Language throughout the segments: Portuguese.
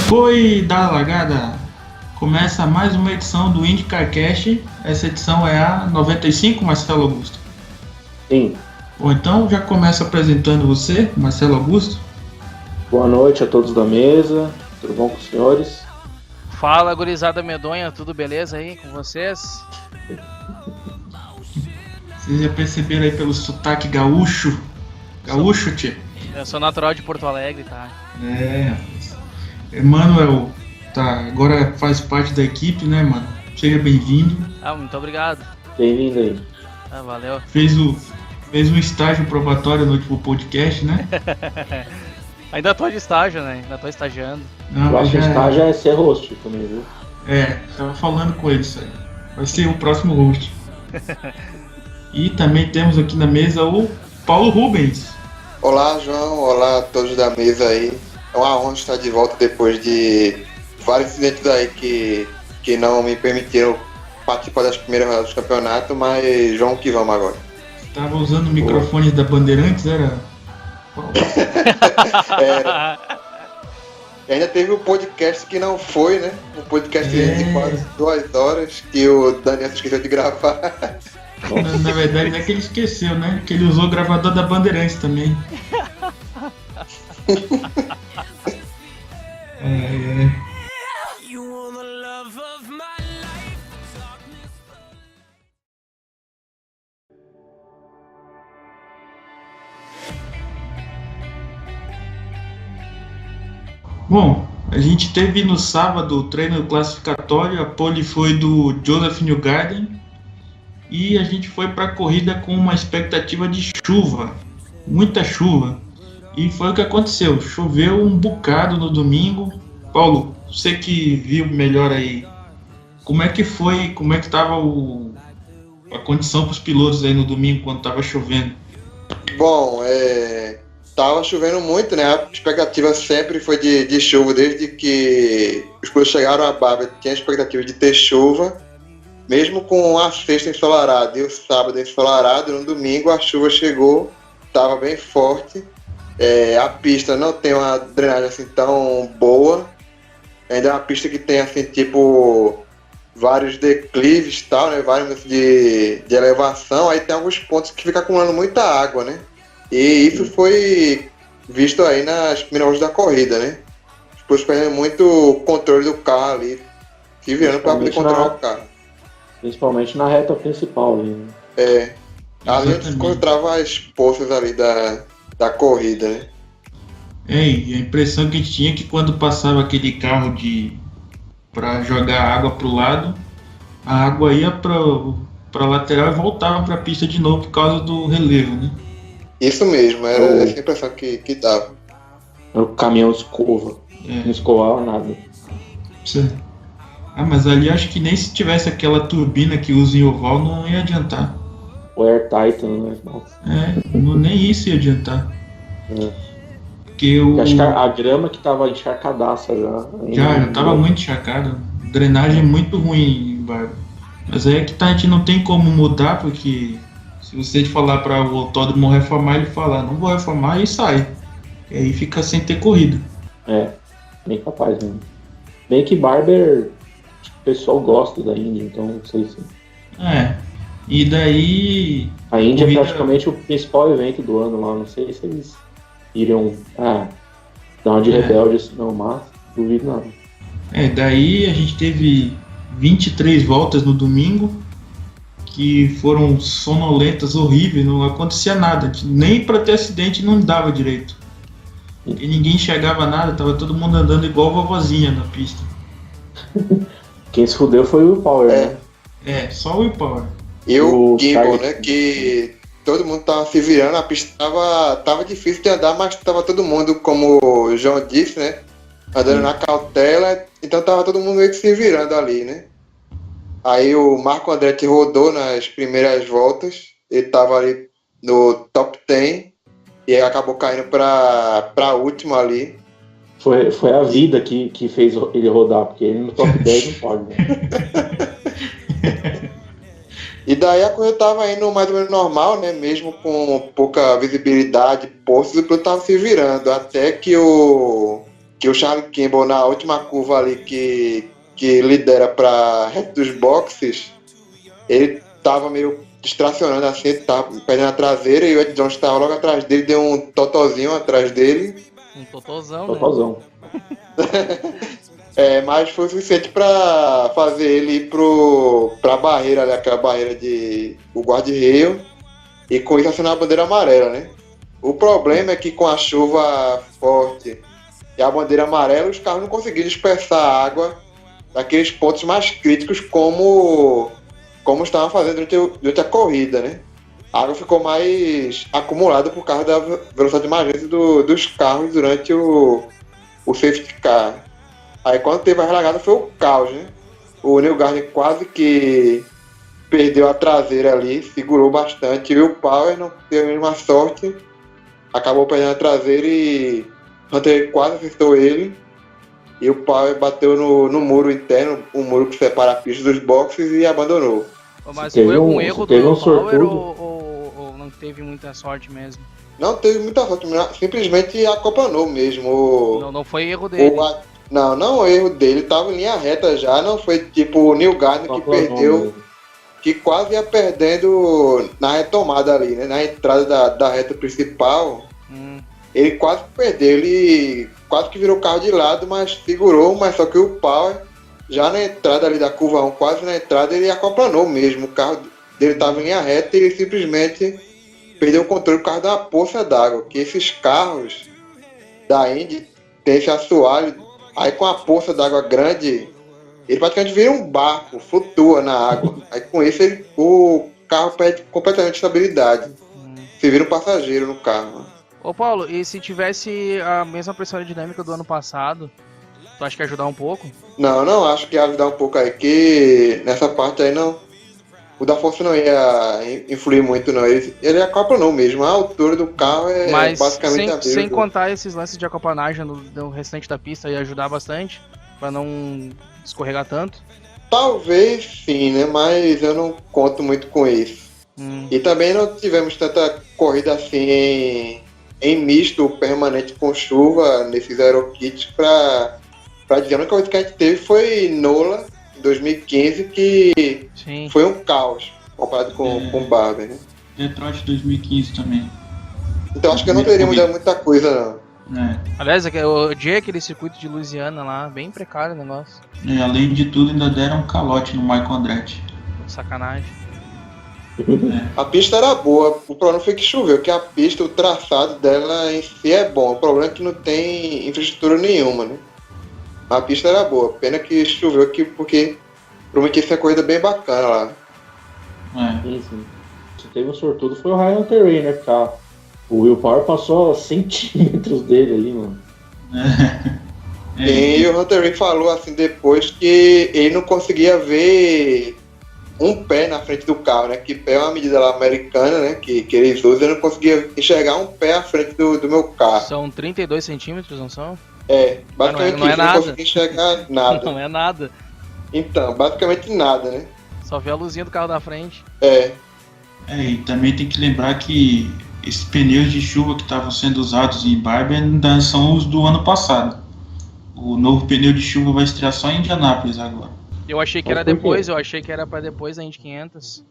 Depois da largada, começa mais uma edição do IndyCarCast. Essa edição é a 95, Marcelo Augusto. Sim. Bom, então já começo apresentando você, Marcelo Augusto. Boa noite a todos da mesa, tudo bom com os senhores? Fala, gurizada medonha, tudo beleza aí com vocês? Vocês já perceberam aí pelo sotaque gaúcho? Gaúcho, tchê? Eu sou natural de Porto Alegre, tá? É, rapaz. Emanuel, tá, agora faz parte da equipe, né, mano? Seja bem-vindo. Muito obrigado. Bem-vindo aí. Valeu. Fez um estágio probatório no último podcast, né? Ainda tô de estágio, né? Ainda tô estagiando. Não, Eu acho que o estágio é ser host também, viu? É, tava falando com ele isso aí. Vai ser o próximo host. E também temos aqui na mesa o Paulo Rubens. Olá, João. Olá a todos da mesa aí. É uma honra estar de volta depois de vários incidentes aí que não me permitiram participar das primeiras rodadas do campeonato, mas vamos que vamos agora. Tava usando microfones da Bandeirantes, era? Era. E ainda teve um podcast que não foi, né? Um podcast de quase 2 horas que o Daniel se esqueceu de gravar. Na verdade, não é que ele esqueceu, né? Que ele usou o gravador da Bandeirantes também. Bom, a gente teve no sábado o treino classificatório, a pole foi do Joseph Newgarden e a gente foi para a corrida com uma expectativa de chuva, muita chuva, e foi o que aconteceu, choveu um bocado no domingo. Paulo, você que viu melhor aí, como é que foi, como é que estava a condição para os pilotos aí no domingo quando estava chovendo? Bom, tava chovendo muito, né? A expectativa sempre foi de chuva, desde que os pilotos chegaram a Bárbara, tinha a expectativa de ter chuva, mesmo com a sexta ensolarada e o sábado ensolarado, no domingo a chuva chegou, estava bem forte. A pista não tem uma drenagem assim tão boa, ainda é uma pista que tem assim, tipo, vários declives e tal, né? Vários de elevação, aí tem alguns pontos que fica acumulando muita água, né? E isso foi visto aí nas primeiras horas da corrida, né? Os pilotos perdendo muito o controle do carro ali, se virando para poder controlar o carro. Principalmente na reta principal ali, né? Ali onde se encontrava as poças ali da corrida, né? E a impressão que a gente tinha é que quando passava aquele carro para jogar água pro lado, a água ia para lateral e voltava para a pista de novo por causa do relevo, né? Isso mesmo, era essa impressão que dava. O caminhão escova, não escovava nada. Mas ali acho que nem se tivesse aquela turbina que usa em oval não ia adiantar. O Air Titan, né? Nem isso ia adiantar. Porque acho que a grama que tava encharcadaça já tava muito encharcada. Drenagem muito ruim em Bárbara. Mas aí é que a gente não tem como mudar, porque se você falar para o autódromo reformar, ele fala, não vou reformar, e sai. E aí fica sem ter corrida. Bem capaz mesmo. Bem que Barber, o pessoal gosta da Indy, então não sei se... E daí... A Indy é praticamente o principal evento do ano lá, não sei se eles iriam dar uma de rebelde assim, não, mas duvido nada. Daí a gente teve 23 voltas no domingo, que foram sonolentas, horríveis, não acontecia nada, nem para ter acidente não dava direito. E ninguém enxergava nada, tava todo mundo andando igual vovozinha na pista. Quem se fudeu foi o Will Power, né? Só o Will Power. E o Gimbal, né, que todo mundo tava se virando, a pista tava difícil de andar, mas tava todo mundo, como o João disse, né, andando na cautela, então tava todo mundo meio que se virando ali, né. Aí o Marco Andretti rodou nas primeiras voltas, ele tava ali no top 10 e acabou caindo pra última ali. Foi a vida que fez ele rodar, porque ele no top 10 não pode, né? E daí a corrida tava indo mais ou menos normal, né? Mesmo com pouca visibilidade, postos, o piloto tava se virando. Até que o que o Charlie Kimball, na última curva ali que lidera para reto dos boxes, ele tava meio distracionando assim, tava perdendo a traseira e o Ed Jones estava logo atrás dele, deu um totozinho atrás dele. Um totozão, Totozão. Mas foi o suficiente para fazer ele ir pra barreira, ali, aquela barreira de o guarda-reio, e com isso assinar a bandeira amarela, né? O problema é que com a chuva forte e a bandeira amarela, os carros não conseguiram dispersar a água daqueles pontos mais críticos como estavam fazendo durante a corrida, né? A água ficou mais acumulada por causa da velocidade de emergência dos carros durante o safety car. Aí quando teve a relargada foi o caos, né? O Neil Gardner quase que perdeu a traseira ali, segurou bastante, e o Power não teve a mesma sorte, acabou perdendo a traseira e Hunter quase acertou ele, e o Power bateu no muro interno, o muro que separa a pista dos boxes, e abandonou. Mas foi um erro do Power ou não teve muita sorte mesmo? Não teve muita sorte, simplesmente acoplanou mesmo. Não foi erro dele. Não é erro dele, tava em linha reta já, não foi tipo o Neil Gardner que perdeu, que quase ia perdendo na retomada ali, né? Na entrada da reta principal, ele quase perdeu, ele quase que virou o carro de lado, mas segurou, mas só que o Power, já na entrada ali da curva 1, quase na entrada, ele acoplanou mesmo, o carro dele tava em linha reta e ele simplesmente perdeu o controle por causa da poça d'água, que esses carros da Indy tem esse assoalho. Aí com a poça d'água grande, ele praticamente vira um barco, flutua na água. Aí com isso o carro perde completamente estabilidade. Você vira um passageiro no carro. Ô Paulo, e se tivesse a mesma pressão aerodinâmica do ano passado, tu acha que ia ajudar um pouco? Não acho que ia ajudar um pouco aí, que nessa parte aí não. O da força não ia influir muito não, ele acoplanou mesmo, a altura do carro é basicamente a mesma. Sem contar esses lances de acoplanagem no restante da pista, ia ajudar bastante, pra não escorregar tanto? Talvez sim, né, mas eu não conto muito com isso. E também não tivemos tanta corrida assim em misto permanente com chuva nesses aerokits pra dizer. A única coisa que a gente teve foi Nola, em 2015, que Sim. Foi um caos comparado com o Barber, né? Detroit 2015 também. Então acho que eu não teria mudado muita coisa, não. Aliás, eu odiei aquele circuito de Louisiana lá, bem precário o negócio. Além de tudo, ainda deram um calote no Michael Andretti. Sacanagem. A pista era boa, o problema foi que choveu, que a pista, o traçado dela em si é bom, o problema é que não tem infraestrutura nenhuma, né? A pista era boa, pena que choveu aqui porque prometia ser uma corrida bem bacana lá. Sim. Se teve um sortudo foi o Ryan Hunter-Reay, né? Porque o Will Power passou centímetros dele ali, mano. E o Hunter-Reay falou assim depois que ele não conseguia ver um pé na frente do carro, né? Que pé é uma medida lá americana, né? Que eles usam, eu não conseguia enxergar um pé à frente do meu carro. São 32 centímetros, não são? Basicamente não é isso, nada. Não conseguia enxergar nada. Não é nada. Então, basicamente nada, né? Só vê a luzinha do carro da frente. E também tem que lembrar que esses pneus de chuva que estavam sendo usados em Barber ainda são os do ano passado. O novo pneu de chuva vai estrear só em Indianápolis agora. Eu achei que era depois, eu achei que era pra depois da Indy 500.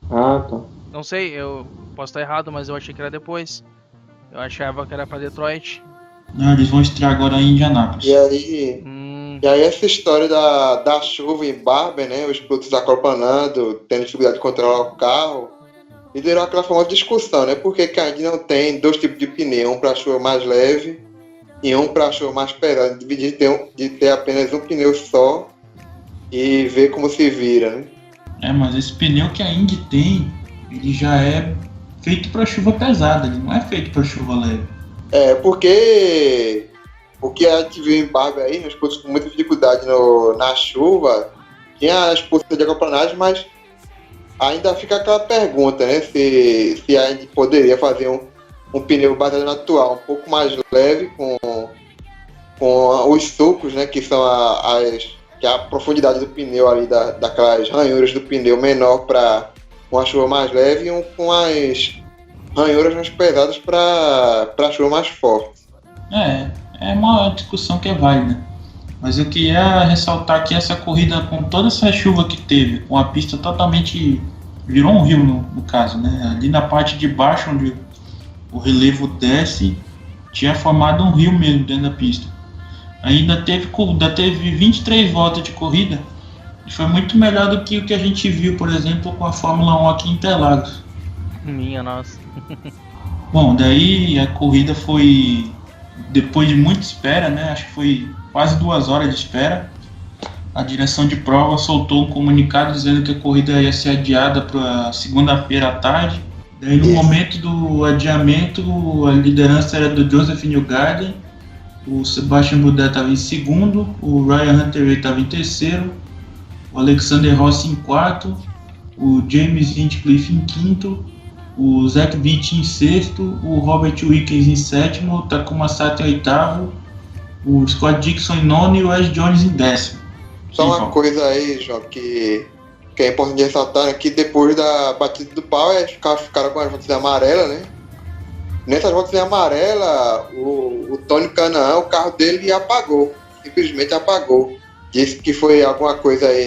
Ah, tá. Não sei, eu posso estar errado, mas eu achei que era depois. Eu achava que era pra Detroit. Não, eles vão estrear agora em Indianápolis. E aí essa história da chuva em Barber, né? Os pilotos acoplanando, tendo dificuldade de controlar o carro, liderou aquela famosa discussão, né? Por que a Indy não tem dois tipos de pneu, um para chuva mais leve e um para chuva mais pesada, de ter apenas um pneu só e ver como se vira, né? Mas esse pneu que a Indy tem, ele já é feito para chuva pesada, ele não é feito para chuva leve. Porque o que a gente viu em Barber aí, nos pilotos com muita dificuldade na chuva, tinha as poças de acoplanagem, mas ainda fica aquela pergunta, né? Se a gente poderia fazer um pneu baseado no atual, um pouco mais leve, com os sulcos, né? Que são que é a profundidade do pneu ali, daquelas ranhuras do pneu menor para uma chuva mais leve, e um com as ranhuras mais pesadas para chuva mais forte. é uma discussão que é válida. Mas eu queria ressaltar que essa corrida, com toda essa chuva que teve, com a pista totalmente... virou um rio no caso, né? Ali na parte de baixo, onde o relevo desce, tinha formado um rio mesmo dentro da pista. Ainda teve 23 voltas de corrida, e foi muito melhor do que o que a gente viu, por exemplo, com a Fórmula 1 aqui em Interlagos. Minha nossa. Bom, daí a corrida foi, depois de muita espera, né? Acho que foi quase 2 horas de espera. A direção de prova soltou um comunicado dizendo que a corrida ia ser adiada para segunda-feira à tarde. Daí, no momento do adiamento, a liderança era do Joseph Newgarden, o Sebastian Bourdais estava em segundo, o Ryan Hunter estava em terceiro, o Alexander Rossi em quarto, o James Hinchcliffe em quinto, o Zach Witt em sexto, o Robert Wickens em sétimo, o Takuma Sato em oitavo, o Scott Dixon em nono e o Wes Jones em décimo. Só uma coisa aí, João, que é importante ressaltar, né, que depois da batida do pau, os carros ficaram com as voltas amarelas, né? Nessas voltas amarelas, o Tony Kanaan, o carro dele apagou, simplesmente apagou. Disse que foi alguma coisa aí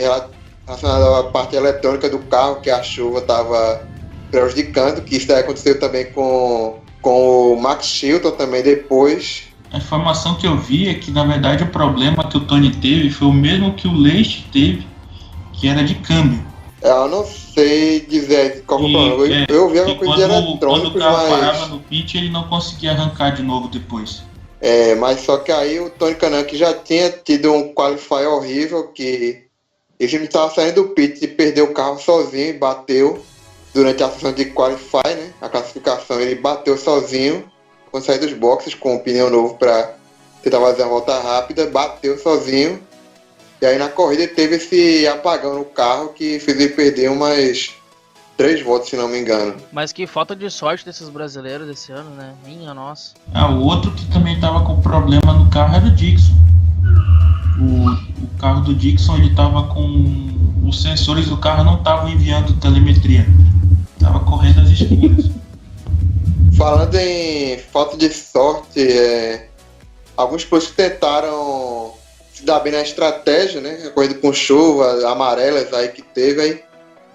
relacionada à parte eletrônica do carro, que a chuva estava prejudicando, que isso daí aconteceu também com o Max Chilton também depois. A informação que eu vi é que, na verdade, o problema que o Tony teve foi o mesmo que o Leite teve, que era de câmbio. Eu não sei dizer qual foi o problema. Eu vi alguma coisa de eletrônicos, quando o carro parava no pit, ele não conseguia arrancar de novo depois. Mas só que aí o Tony Kanaan, que já tinha tido um qualify horrível, que ele estava saindo do pit e perdeu o carro sozinho e bateu durante a sessão de qualify, né? A classificação, ele bateu sozinho quando saiu dos boxes com um pneu novo para tentar fazer a volta rápida, bateu sozinho. E aí na corrida ele teve esse apagão no carro que fez ele perder umas 3 voltas, se não me engano. Mas que falta de sorte desses brasileiros esse ano, né? Minha nossa. O outro que também estava com problema no carro era o Dixon. O carro do Dixon, ele estava com... os sensores do carro não estavam enviando telemetria. Estava correndo às escuras. Falando em falta de sorte, alguns pilotos tentaram se dar bem na estratégia, né? A corrida com chuva, amarelas aí que teve aí.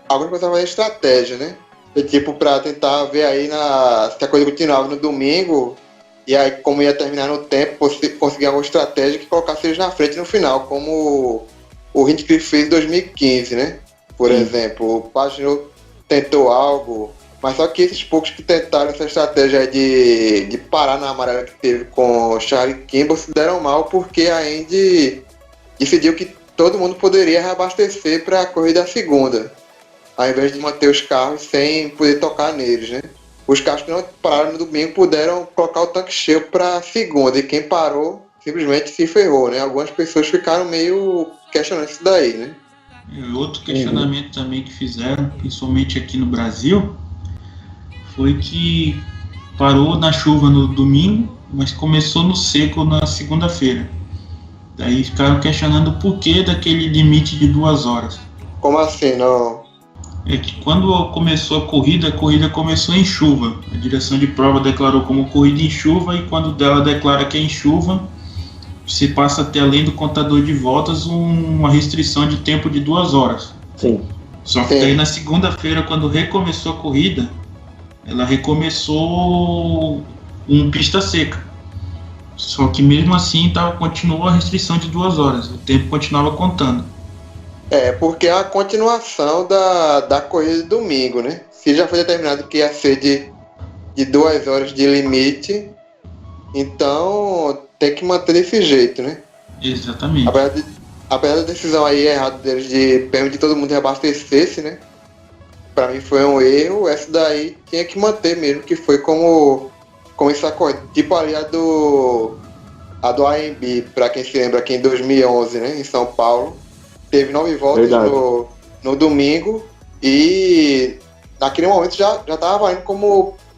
Alguns pensavam em estratégia, né? Tipo, pra tentar ver aí se a corrida continuava no domingo, e aí como ia terminar no tempo, conseguir alguma estratégia que colocasse eles na frente no final, como o Hinchcliffe fez em 2015, né? Por exemplo, o Pagenaud tentou algo, mas só que esses poucos que tentaram essa estratégia de parar na amarela que teve com o Charlie Kimball se deram mal, porque a Indy decidiu que todo mundo poderia reabastecer para a corrida segunda, ao invés de manter os carros sem poder tocar neles, né? Os carros que não pararam no domingo puderam colocar o tanque cheio para a segunda, e quem parou simplesmente se ferrou, né? Algumas pessoas ficaram meio questionando isso daí, né? E outro questionamento também que fizeram, principalmente aqui no Brasil, foi que parou na chuva no domingo, mas começou no seco na segunda-feira. Daí ficaram questionando o porquê daquele limite de 2 horas. Como assim, não? É que quando começou a corrida começou em chuva. A direção de prova declarou como corrida em chuva, e quando ela declara que é em chuva, você passa a ter, além do contador de voltas, uma restrição de tempo de 2 horas. Sim. Só que daí na segunda-feira, quando recomeçou a corrida, ela recomeçou com pista seca. Só que mesmo assim continuou a restrição de 2 horas. O tempo continuava contando. Porque é a continuação da corrida de domingo, né? Se já foi determinado que ia ser de 2 horas de limite, então tem que manter desse jeito, né? Exatamente. Apesar da decisão aí errada deles de permitir todo mundo reabastecer-se, né? Pra mim foi um erro. Essa daí tinha que manter mesmo, que foi como essa corrida. Tipo ali a do AMB, pra quem se lembra, aqui em 2011, né? Em São Paulo. Teve 9 voltas no domingo, e naquele momento já tava valendo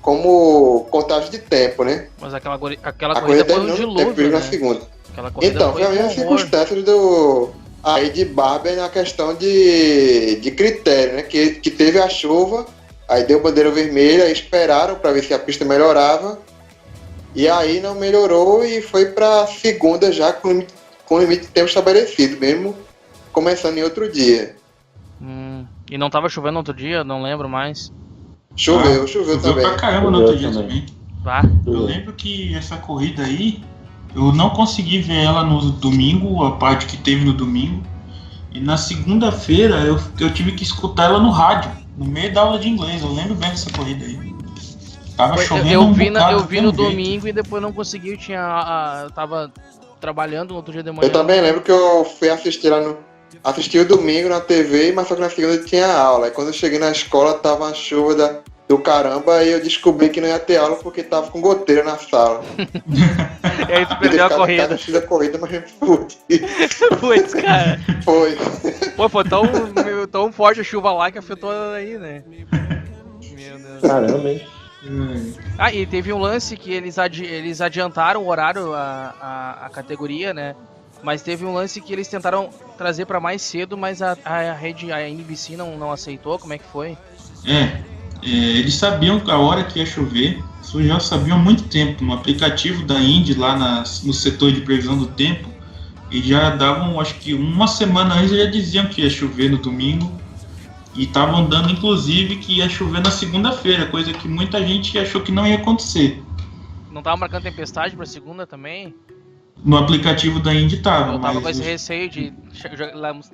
como contagem de tempo, né? Mas aquela corrida foi um dilúvio, né? Na segunda. Então, foi a mesma circunstância aí de Barber na questão de critério, né? Que teve a chuva, aí deu bandeira vermelha, esperaram para ver se a pista melhorava, E aí não melhorou e foi pra segunda já com limite de tempo estabelecido, mesmo começando em outro dia. E não tava chovendo outro dia? Não lembro mais. Choveu também. Pra caramba no outro dia também. Vá. Eu lembro que essa corrida aí, eu não consegui ver ela no domingo, a parte que teve no domingo. E na segunda-feira eu tive que escutar ela no rádio, no meio da aula de inglês. Eu lembro bem dessa corrida aí. Tava chovendo Eu vi no jeito. domingo e depois não consegui. Eu tava trabalhando no outro dia de manhã. Eu também lembro que eu fui assistir assisti o domingo na TV, mas só que na segunda tinha aula. E quando eu cheguei na escola tava uma chuva do caramba e eu descobri que não ia ter aula porque tava com goteira na sala. E aí tu perdeu a corrida. Eu a corrida, mas me pude. Putz, cara. Foi. Pô, foi tão forte a chuva lá que afetou aí, né? Meu Deus. Caramba, hein? E teve um lance que eles adiantaram o horário, a categoria, né? Mas teve um lance que eles tentaram trazer pra mais cedo, mas a rede, a NBC não aceitou. Como é que foi? Eles sabiam a hora que ia chover. Isso já sabiam há muito tempo. No aplicativo da Indy, lá no setor de previsão do tempo, e já davam, acho que uma semana antes, já diziam que ia chover no domingo. E estavam dando, inclusive, que ia chover na segunda-feira, coisa que muita gente achou que não ia acontecer. Não tava marcando tempestade pra segunda também? No aplicativo da Indy tava. Eu tava com esse receio de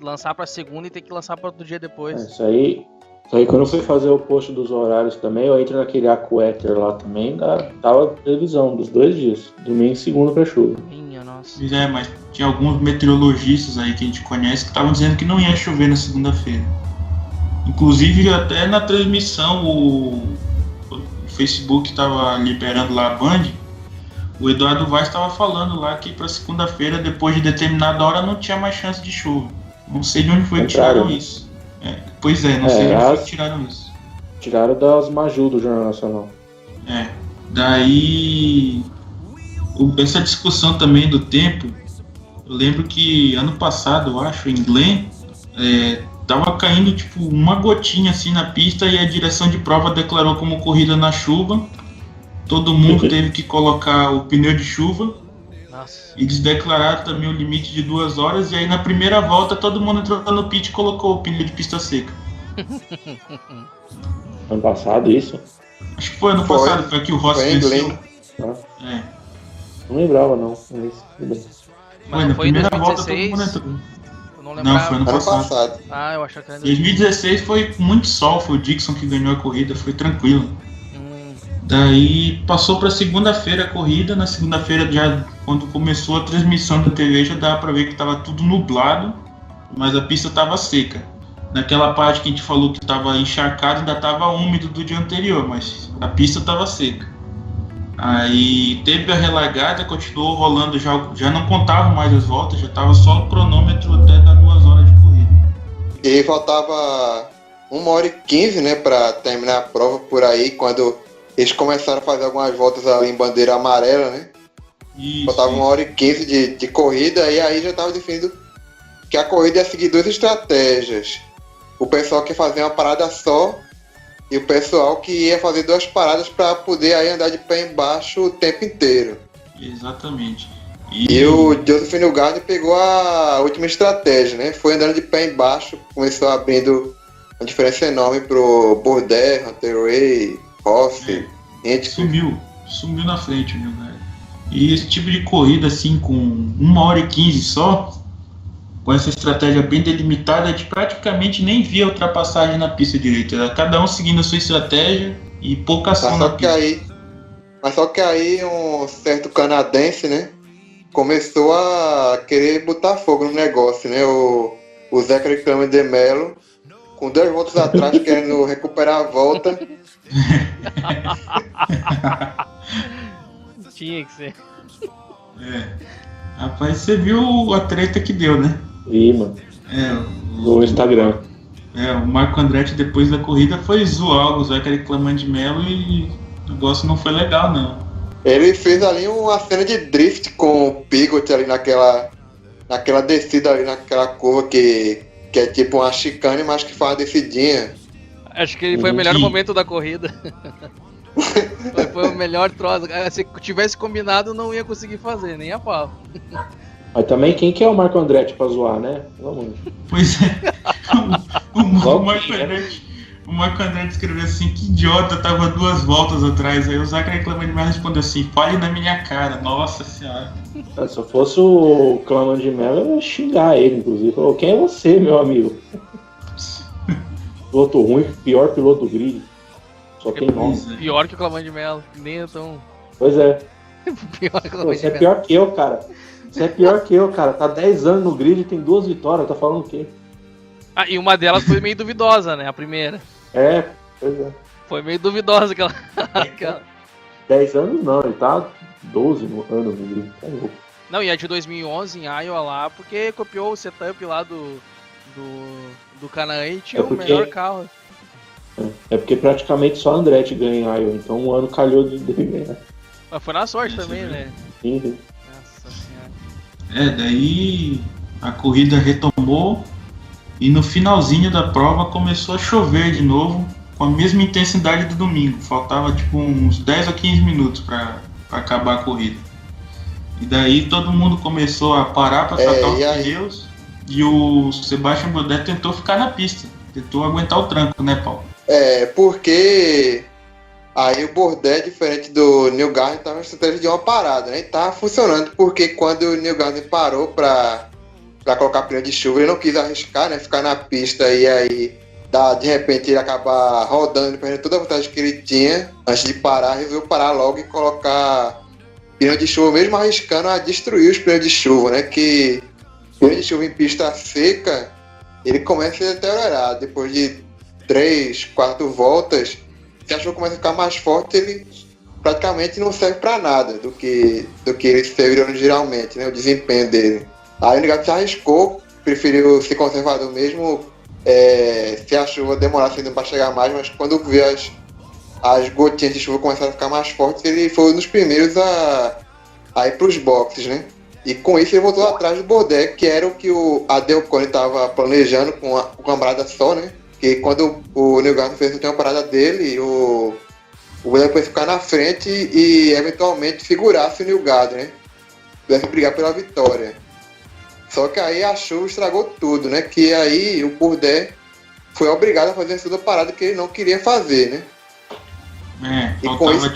lançar pra segunda e ter que lançar para outro dia depois. Isso aí, quando eu fui fazer o post dos horários também, eu entro naquele AccuWeather lá também, tava previsão dos 2 dias, domingo e segunda pra chuva. Minha nossa. Mas tinha alguns meteorologistas aí que a gente conhece que estavam dizendo que não ia chover na segunda-feira. Inclusive, até na transmissão, o Facebook estava liberando lá a Band, o Eduardo Vaz estava falando lá que para segunda-feira, depois de determinada hora, não tinha mais chance de chuva. Não sei de onde foi que tiraram isso. Pois é, não sei de onde foi que tiraram isso. Tiraram das Maju do Jornal Nacional. Daí, essa discussão também do tempo, eu lembro que ano passado, eu acho, em Glen, tava caindo tipo uma gotinha assim na pista e a direção de prova declarou como corrida na chuva. Todo mundo teve que colocar o pneu de chuva. Nossa. Eles declararam também o limite de 2 horas e aí na primeira volta todo mundo entrou no pit e colocou o pneu de pista seca. Ano passado isso? Acho que foi ano passado, foi que o Rossi venceu. Não lembrava não. Mas não na foi em primeira 2016? volta todo mundo entrou. Eu não lembrava. Não, foi ano passado. Eu achava que era 2016 foi muito sol, foi o Dixon que ganhou a corrida, foi tranquilo. Daí passou para segunda-feira a corrida. Na segunda-feira, já quando começou a transmissão da TV, já dava para ver que estava tudo nublado, mas a pista estava seca. Naquela parte que a gente falou que estava encharcado, ainda estava úmido do dia anterior, mas a pista estava seca. Aí teve a relargada, continuou rolando, já não contava mais as voltas, já estava só o cronômetro até dar 2 horas de corrida. E faltava 1h15, né, para terminar a prova por aí, quando eles começaram a fazer algumas voltas ali em bandeira amarela, né? Faltava 1h15 de corrida e aí já estava definido que a corrida ia seguir 2 estratégias. O pessoal que ia fazer uma parada só e o pessoal que ia fazer 2 paradas para poder aí andar de pé embaixo o tempo inteiro. Exatamente. E o Joseph Newgarden pegou a última estratégia, né? Foi andando de pé embaixo, começou abrindo uma diferença enorme pro Bourdais, Hunter Ray, Rossi, Sumiu na frente o Newgarden. E esse tipo de corrida assim com 1h15 só, com essa estratégia bem delimitada, a gente praticamente nem via ultrapassagem na pista direita. Era cada um seguindo a sua estratégia e pouca ação na pista. Mas só que aí um certo canadense, né, começou a querer botar fogo no negócio, né? O Zachary Kramer de Mello, com 2 voltas atrás, querendo recuperar a volta. Tinha que ser. Rapaz, você viu a treta que deu, né? Vi, mano. No Instagram. O Marco Andretti, depois da corrida, foi zoar o Zachary Kramer de Mello e o negócio não foi legal, não. Ele fez ali uma cena de drift com o Pigot ali naquela descida ali, naquela curva que é tipo uma chicane, mas que faz uma descidinha. Acho que ele foi o melhor momento da corrida. Foi o melhor troço. Se tivesse combinado, não ia conseguir fazer, nem a pau. Mas também quem que é o Marco Andretti pra zoar, né? Vamos. Pois é. O Marco Andretti escreveu assim: que idiota, tava 2 voltas atrás. Aí o Zachary Claman respondeu assim: fale na minha cara. Nossa senhora. Se eu fosse o Claman de Mello, eu ia xingar ele, inclusive. Falou, quem é você, meu amigo? Piloto ruim, pior piloto do grid. Só tem nome. Pior que o Claman de Mello. Nem é tão. Pois é. Pior que o Claman de Você é Mello. pior que eu, cara. Você é pior que eu, cara. Tá 10 anos no grid e tem 2 vitórias. Tá falando o quê? Ah, e uma delas foi meio duvidosa, né? A primeira. É, pois é. Foi meio duvidosa aquela. 10 anos não, ele tá 12 anos no grid. Tá louco. Não, e a de 2011 em Iowa lá, porque copiou o setup lá do Canaan e tinha o melhor carro. É porque praticamente só Andretti ganha em Iowa, então um ano calhou de ganhar. Mas foi na sorte também, né? Sim. Nossa senhora. Daí a corrida retomou e no finalzinho da prova começou a chover de novo, com a mesma intensidade do domingo. Faltava tipo uns 10 ou 15 minutos para acabar a corrida. E daí todo mundo começou a parar para trocar os pneus e o Sebastian Bourdais tentou ficar na pista, tentou aguentar o tranco, né, Paulo? Porque aí o Bourdais, diferente do Newgarden, estava na estratégia de uma parada, né? E tava funcionando, porque quando o Newgarden parou para colocar pneu de chuva, ele não quis arriscar, né? Ficar na pista e aí, de repente, ele acabar rodando, perdendo toda a vantagem que ele tinha. Antes de parar, resolveu parar logo e colocar pneu de chuva, mesmo arriscando a destruir os pneus de chuva, né? Que pneu de chuva em pista seca, ele começa a deteriorar. Depois de 3, 4 voltas, se a chuva começa a ficar mais forte, ele praticamente não serve para nada do que ele serve geralmente, né? O desempenho dele. Aí o Newgarden se arriscou, preferiu ser conservador mesmo, se a chuva demorasse ainda para chegar mais, mas quando viu as gotinhas de chuva começaram a ficar mais fortes, ele foi um dos primeiros a ir para os boxes, né? E com isso ele voltou atrás do Bourdais, que era o que a Dale Coyne estava planejando com uma parada só, né? Que quando o Newgarden fez uma parada dele, o Bourdais foi ficar na frente e eventualmente figurasse o Newgarden, né? Pudesse brigar pela vitória. Só que aí a chuva estragou tudo, né? Que aí o Bourdais foi obrigado a fazer toda a parada que ele não queria fazer, né? E com isso,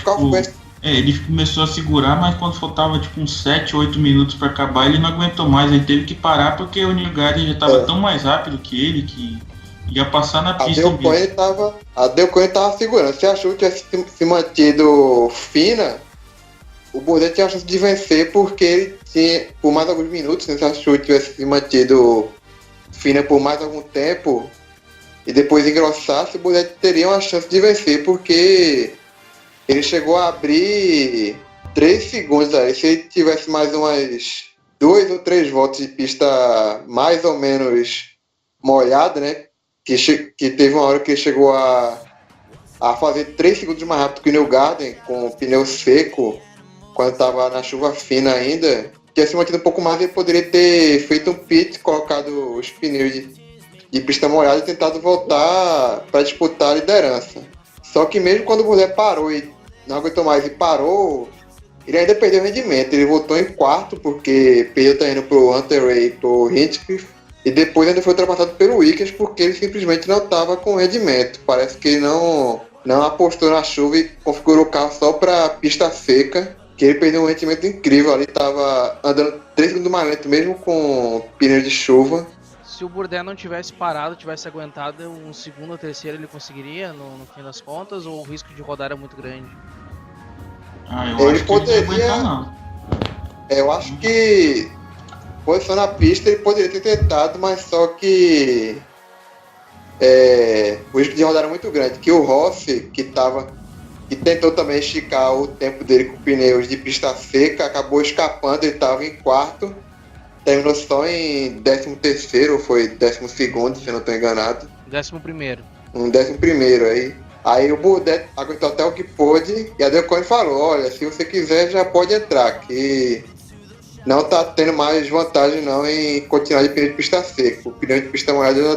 ele começou a segurar, mas quando faltava tipo uns 7, 8 minutos para acabar, ele não aguentou mais, ele teve que parar porque o Newgarden já estava tão mais rápido que ele que ia passar na pista. A Dale Coyne tava segurando. Se a chuva tivesse se mantido fina, o Bourdais tinha a chance de vencer, porque ele tinha, por mais alguns minutos, se a chuva tivesse se mantido fina por mais algum tempo e depois engrossasse, o Bourdais teria uma chance de vencer, porque ele chegou a abrir 3 segundos aí. Se ele tivesse mais umas 2 ou 3 voltas de pista mais ou menos molhada, né? Que teve uma hora que ele chegou a fazer 3 segundos mais rápido que o Newgarden, com o pneu seco, quando estava na chuva fina ainda. Tinha se mantido um pouco mais, ele poderia ter feito um pit, colocado os pneus de pista molhada e tentado voltar para disputar a liderança. Só que mesmo quando o Bourdais parou e não aguentou mais e parou, ele ainda perdeu rendimento. Ele voltou em quarto, porque perdeu terreno para o Hunter Ray e para o Hinchcliffe. E depois ainda foi ultrapassado pelo Wickens, porque ele simplesmente não estava com rendimento. Parece que ele não apostou na chuva e configurou o carro só para pista seca, que ele perdeu um rendimento incrível. Ali estava andando 3 segundos mais lento, mesmo com pneu de chuva. Se o Bourdais não tivesse parado, tivesse aguentado um segundo ou terceiro, ele conseguiria no fim das contas, ou o risco de rodar era muito grande? Eu acho que ele não ia aguentar, não. Eu acho que posição na pista ele poderia ter tentado, mas só que o risco de rodar era muito grande. Que o Rossi, que tentou também esticar o tempo dele com pneus de pista seca, acabou escapando. Ele estava em quarto, terminou só em 13º, ou foi 12º, se eu não estou enganado. 11º. 11º aí o Bourdais aguentou até o que pôde, e a Dale Coyne falou: olha, se você quiser já pode entrar, que não tá tendo mais vantagem não em continuar de pneu de pista seca. O pneu de pista molhada já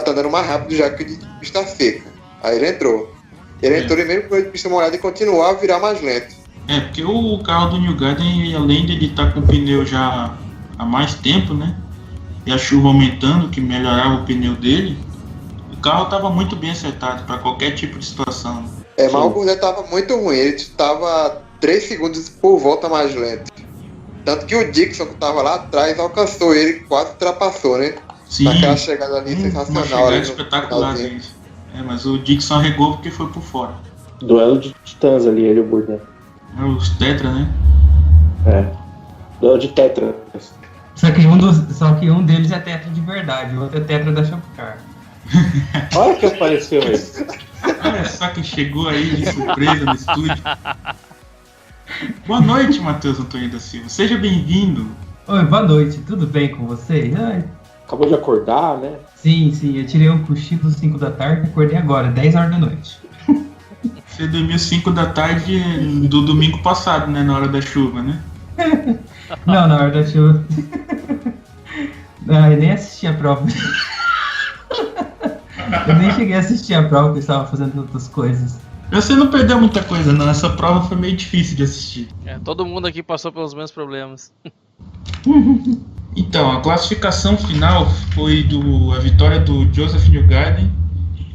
tá dando mais rápido já que de pista seca. Aí ele entrou. Ele entrou em mesmo de pista molhada e continuou a virar mais lento. Porque o carro do New Garden, além de ele estar com o pneu já há mais tempo, né? E a chuva aumentando, que melhorava o pneu dele, o carro estava muito bem acertado para qualquer tipo de situação. Mas o Gurdet estava muito ruim, ele estava 3 segundos por volta mais lento. Tanto que o Dixon, que estava lá atrás, alcançou ele, quase ultrapassou, né? Sim, naquela chegada ali uma sensacional. chegada espetacular dele. Mas o Dixon arregou porque foi por fora. Duelo de titãs ali, ele e o Gurdet. Os Tetra, né? Duelo de tetra. Só que um deles é tetra de verdade, o outro é tetra da Shopcar. Olha que apareceu aí. Olha só que chegou aí de surpresa no estúdio. Boa noite, Matheus Antônio da Silva. Seja bem-vindo. Oi, boa noite. Tudo bem com vocês? Acabou de acordar, né? Sim. Eu tirei um cochilo às 5 da tarde e acordei agora, 10 horas da noite. Você dormiu 5 da tarde do domingo passado, né? Na hora da chuva, né? Não, na hora da chuva. Não, eu nem assisti a prova. Eu nem cheguei a assistir a prova, porque eu estava fazendo outras coisas. Você não perdeu muita coisa, não. Essa prova foi meio difícil de assistir. Todo mundo aqui passou pelos mesmos problemas. Então, a classificação final foi a vitória do Joseph Newgarden.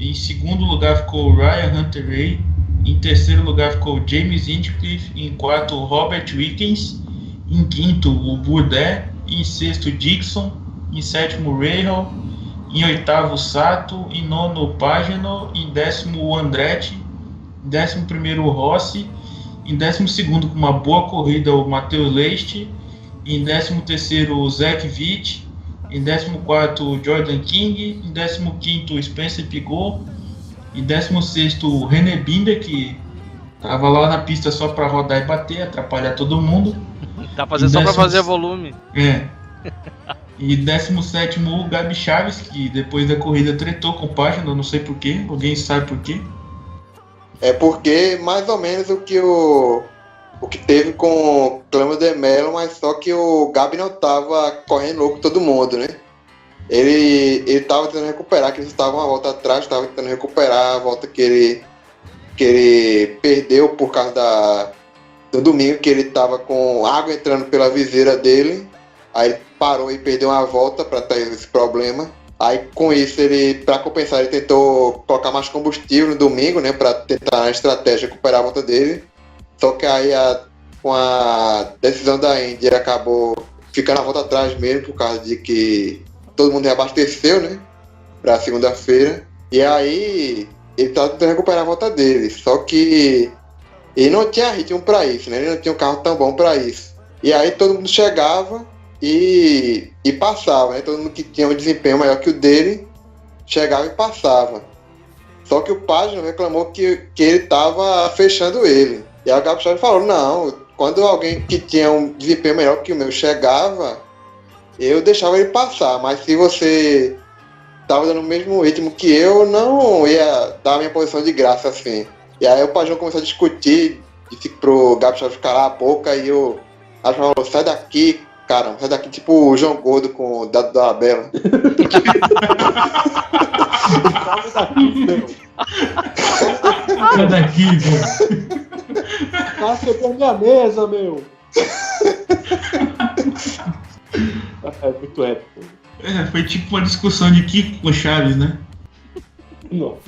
Em segundo lugar ficou o Ryan Hunter-Reay. Em terceiro lugar ficou o James Hinchcliffe. Em quarto, o Robert Wickens. Em quinto, o Bourdais. Em sexto, Dixon. Em sétimo, Rahal. Em oitavo, Sato. Em nono, o Pagano. Em décimo, o Andretti. Em décimo primeiro, o Rossi. Em décimo segundo, com uma boa corrida, o Matheus Leist. Em décimo terceiro, o Zach Witt. Em décimo quarto, o Jordan King. Em décimo quinto, o Spencer Pigot. Em décimo sexto, o René Binder, que tava lá na pista só para rodar e bater, atrapalhar todo mundo. Tá fazendo só para fazer volume. E 17º, o Gabi Chaves, que depois da corrida tretou com o Pagano, não sei porquê, alguém sabe porquê? É porque mais ou menos o que teve com o Clément de Mello, mas só que o Gabi não tava correndo louco todo mundo, né? Ele tava tentando recuperar, que eles estavam uma volta atrás, tava tentando recuperar a volta que ele perdeu por causa do domingo, que ele tava com água entrando pela viseira dele. Aí parou e perdeu uma volta para ter esse problema. Aí com isso, para compensar, ele tentou colocar mais combustível no domingo, né, para tentar a estratégia recuperar a volta dele. Só que aí com a decisão da Indy, ele acabou ficando a volta atrás mesmo, por causa de que todo mundo reabasteceu, né, para segunda-feira. E aí ele estava tentando recuperar a volta dele, só que ele não tinha ritmo para isso, né, ele não tinha um carro tão bom para isso. E aí todo mundo chegava e passava, né? Todo mundo que tinha um desempenho maior que o dele chegava e passava. Só que o Pagano reclamou que ele estava fechando ele. E a Gabi Chaves falou, não, quando alguém que tinha um desempenho melhor que o meu chegava, eu deixava ele passar, mas se você estava dando o mesmo ritmo que eu, não ia dar a minha posição de graça assim. E aí o Pagano começou a discutir, disse pro Gabi Chaves calar a boca, e eu falou, sai daqui, caramba, sai daqui, tipo o João Gordo com o Dado da Bela. Sai daqui, meu. Ah, quebrou minha mesa, meu. É muito épico. Foi tipo uma discussão de Kiko com Chaves, né? Nossa.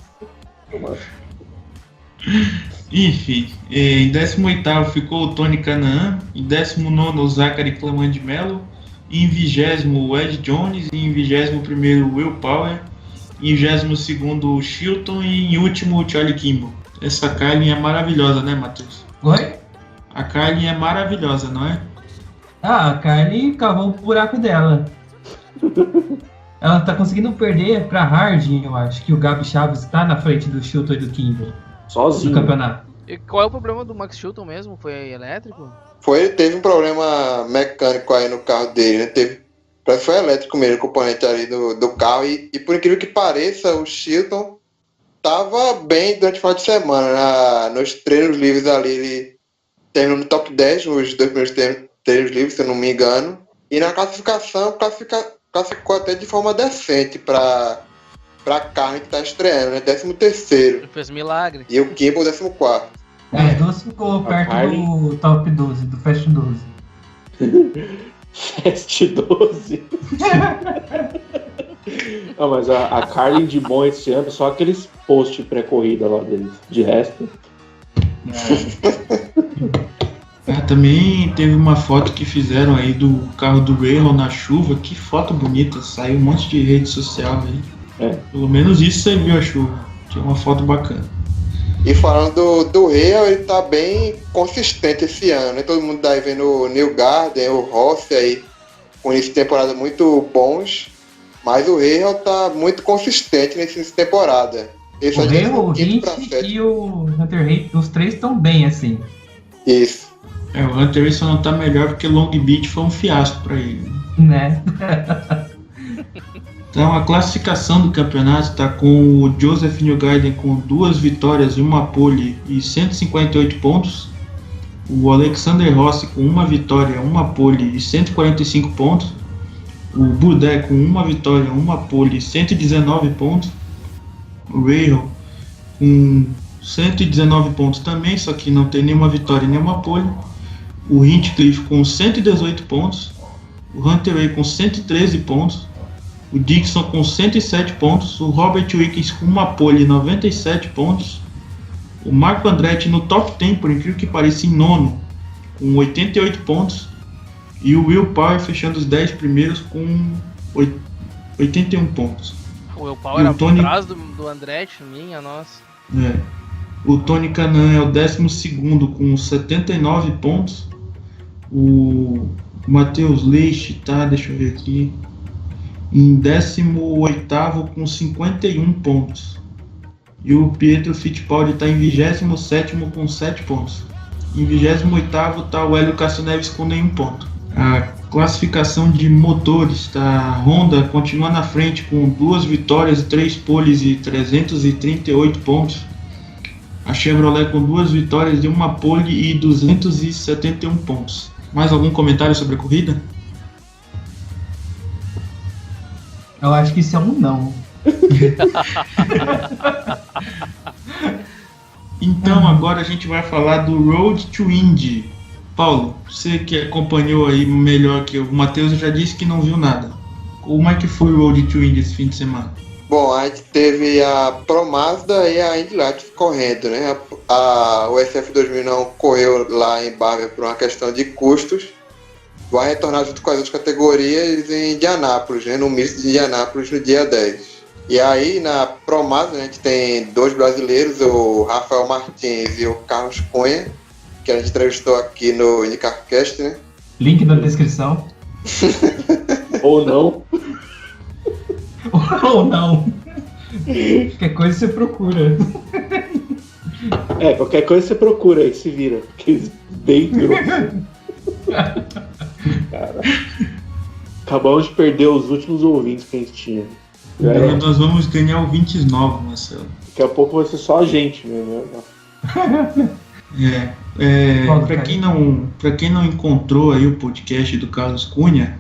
Enfim, em 18º ficou o Tony Kanaan, em 19º o Zachary Clément de Mello, em 20º o Ed Jones, em 21º o Will Power, em 22º o Chilton e em último o Charlie Kimball. Essa Carlin é maravilhosa, né, Matheus? Oi? A Carlin é maravilhosa, não é? Ah, a Carly cavou o buraco dela. Ela tá conseguindo perder pra Harding, eu acho, que o Gabi Chaves tá na frente do Chilton e do Kimball. Sozinho. No campeonato. E qual é o problema do Max Chilton mesmo? Foi elétrico? Ele teve um problema mecânico aí no carro dele, né? Parece que foi elétrico mesmo, o componente ali do carro. E por incrível que pareça, o Chilton tava bem durante o final de semana. Nos treinos livres ali, ele terminou no top 10, nos 2 primeiros treinos livres, se eu não me engano. E na classificação, classificou até de forma decente para pra Carlin que tá estreando, né? 13º. Fez milagre. E o Kimball 14º. As duas ficou perto do top 12, do Fast 12. Fast 12. Não, mas a Carlin de bom esse ano, só aqueles posts pré-corrida lá deles. De resto. Também teve uma foto que fizeram aí do carro do Rahal na chuva. Que foto bonita, saiu um monte de rede social aí. Pelo menos isso você viu a chuva. Tinha uma foto bacana. E falando do Rahal, ele tá bem consistente esse ano, né? Todo mundo tá aí vendo o Newgarden, o Rossi aí, com início de temporada muito bons. Mas o Rahal tá muito consistente nesse início de temporada. O Rahal, o Hint e o Hunter Hayes, os três estão bem, assim. Isso. O Hunter Hayes só não tá melhor porque Long Beach foi um fiasco pra ele. Né? Então a classificação do campeonato está com o Joseph Newgarden com 2 vitórias e 1 pole e 158 pontos. O Alexander Rossi com 1 vitória, 1 pole e 145 pontos. O Bourdais com 1 vitória, 1 pole e 119 pontos. O Rahal com 119 pontos também, só que não tem nenhuma vitória e nenhuma pole. O Hinchcliffe com 118 pontos. O Hunter Hayes com 113 pontos. O Dixon com 107 pontos. O Robert Wickens com 1 pole e 97 pontos. O Marco Andretti no top 10, por incrível que pareça, em nono, com 88 pontos. E o Will Power fechando os 10 primeiros com 81 pontos. O Will Power era atrás do Andretti, minha nossa. O Tony Kanaan é o 12º com 79 pontos. O Matheus Leite tá, deixa eu ver aqui, em 18º com 51 pontos. E o Pietro Fittipaldi está em 27º com 7 pontos. Em 28º está o Hélio Castroneves com nenhum ponto. A classificação de motores, a Honda continua na frente com 2 vitórias, 3 poles e 338 pontos. A Chevrolet com 2 vitórias e 1 pole e 271 pontos. Mais algum comentário sobre a corrida? Eu acho que isso é um não. Então agora a gente vai falar do Road to Indy. Paulo, você que acompanhou aí melhor que o Matheus já disse que não viu nada. Como é que foi o Road to Indy esse fim de semana? Bom, a gente teve a Pro Mazda e a Indy Lights correndo, né? O SF2000 não correu lá em Bávia por uma questão de custos. Vai retornar junto com as outras categorias em Indianápolis, né? No misto de Indianápolis no dia 10. E aí na Pro Mazda, né, a gente tem 2 brasileiros, o Rafael Martins e o Carlos Cunha, que a gente entrevistou aqui no IndyCarCast, né? Link na descrição. Ou não. Ou não. Qualquer coisa você procura. Qualquer coisa você procura aí, se vira. Aqueles bem grossos. Cara. Acabamos de perder os últimos ouvintes que a gente tinha. Então nós vamos ganhar ouvintes novos, Marcelo. Daqui a pouco vai ser só a gente mesmo, né? Para quem não encontrou aí o podcast do Carlos Cunha,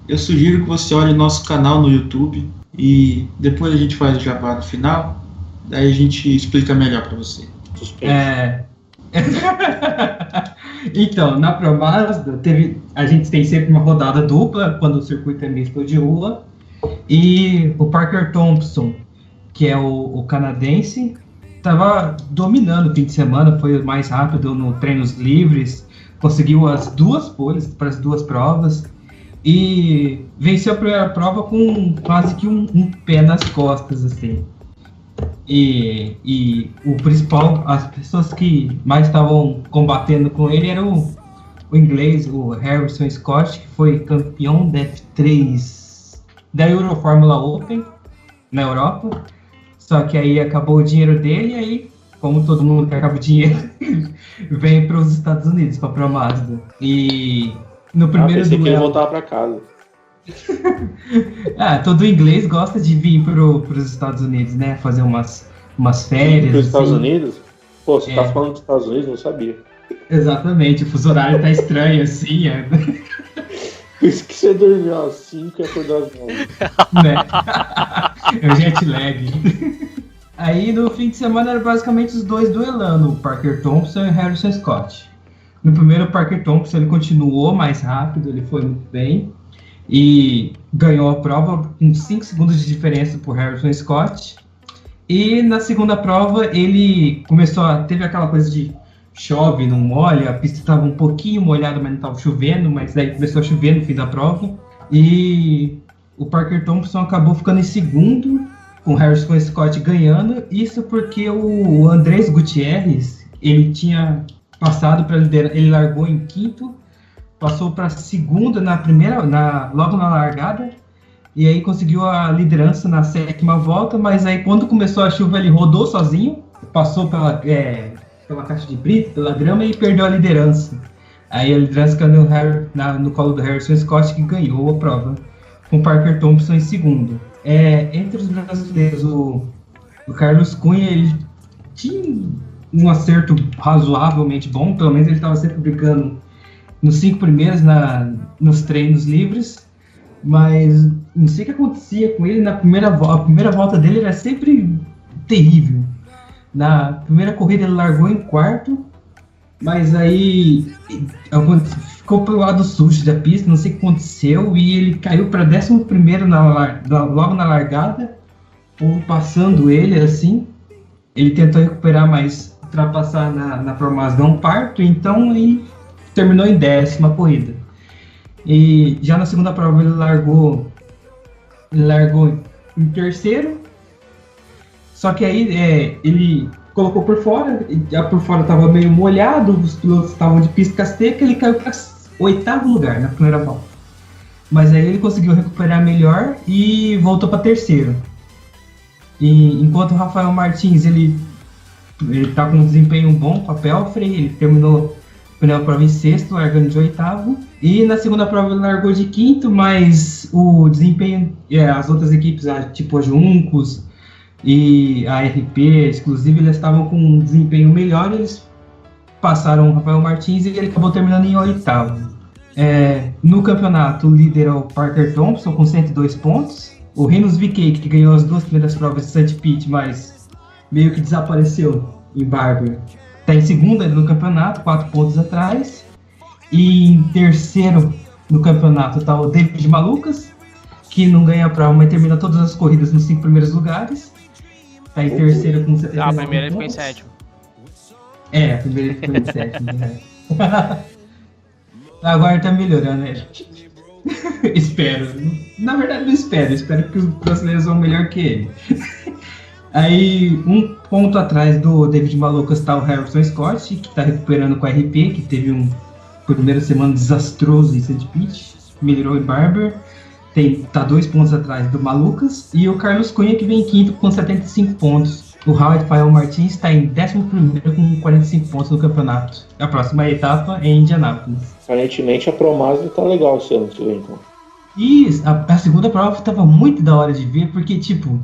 eu sugiro que você olhe nosso canal no YouTube e depois a gente faz o jabá no final, daí a gente explica melhor para você. Então, na Pro Mazda, a gente tem sempre uma rodada dupla quando o circuito é misto de rua. E o Parker Thompson, que é o canadense, estava dominando o fim de semana, foi o mais rápido no treinos livres, conseguiu as 2 poles para as 2 provas e venceu a primeira prova com quase que um pé nas costas, assim. E o principal, as pessoas que mais estavam combatendo com ele eram o inglês, o Harrison Scott, que foi campeão da F3 da Euro Formula Open na Europa, só que aí acabou o dinheiro dele e aí, como todo mundo que acaba o dinheiro, vem para os Estados Unidos, para a Pro Mazda. E no primeiro pensei duelo... que ele voltava para casa. Todo inglês gosta de vir para os Estados Unidos, né? Fazer umas férias. Para os assim. Estados Unidos? Pô, você tá falando dos Estados Unidos, eu não sabia. Exatamente, o fuso horário tá estranho assim. Por isso que você dormiu às 5 e acordou às 9. Né? É o jet lag. Aí no fim de semana era basicamente os dois duelando, o Parker Thompson e o Harrison Scott. No primeiro, o Parker Thompson ele continuou mais rápido, ele foi muito bem e ganhou a prova com 5 segundos de diferença para o Harrison Scott. E na segunda prova ele teve aquela coisa de chove, não molha, a pista estava um pouquinho molhada, mas não estava chovendo, mas daí começou a chover no fim da prova. E o Parker Thompson acabou ficando em segundo, com o Harrison Scott ganhando, isso porque o Andrés Gutierrez, ele tinha passado para liderar, ele largou em quinto, passou para segundo logo na largada, e aí conseguiu a liderança na 7ª volta, mas aí quando começou a chuva ele rodou sozinho, passou pela caixa de brita, pela grama e perdeu a liderança. Aí a liderança caiu no colo do Harrison Scott, que ganhou a prova, com o Parker Thompson em segundo. Entre os brasileiros, o Carlos Cunha, ele tinha um acerto razoavelmente bom, pelo menos ele estava sempre brigando nos 5 primeiros nos treinos livres, mas não sei o que acontecia com ele a primeira volta dele era sempre terrível. Na primeira corrida ele largou em quarto, mas aí ficou pelo lado sujo da pista, não sei o que aconteceu, e ele caiu para 11º logo na largada, passando ele assim. Ele tentou recuperar, mas ultrapassar na Promaz não parto, então aí terminou em 10ª corrida. E já na segunda prova ele largou em terceiro, só que aí ele colocou por fora, já por fora estava meio molhado, os pilotos estavam de pista seca, ele caiu para 8º lugar na primeira volta. Mas aí ele conseguiu recuperar melhor e voltou para terceiro. E enquanto o Rafael Martins ele tá com um desempenho bom com a Pelfrey, ele terminou a primeira prova em sexto, largando de 8º. E na segunda prova ele largou de quinto, mas o desempenho, as outras equipes, tipo a Juncos e a RP, exclusive, eles estavam com um desempenho melhor, eles passaram o Rafael Martins e ele acabou terminando em 8º. No campeonato, o líder é o Parker Thompson com 102 pontos. O Renus VK, que ganhou as 2 primeiras provas de St. Pete, mas meio que desapareceu em Barber, está em segundo no campeonato, 4 pontos atrás. E em terceiro no campeonato está o David Malucas, que não ganha a prova, mas termina todas as corridas nos 5 primeiros lugares. Está em terceiro com 79 pontos. A primeira ele ficou em sétimo. A primeira ele ficou em sétimo. Agora está melhorando, né? Espero. Na verdade não espero. Espero que os brasileiros vão melhor que ele. Aí, um ponto atrás do David Malucas está o Harrison Scott, que está recuperando com a RP, que teve um primeira semana desastroso em St. Pete, melhorou em Barber, tá 2 pontos atrás do Malucas, e o Carlos Cunha, que vem em quinto com 75 pontos. O Rafael Martins está em 11º com 45 pontos no campeonato. A próxima etapa é em Indianápolis. Aparentemente a Promazda tá legal esse ano, então. E a segunda prova estava muito da hora de ver, porque, tipo,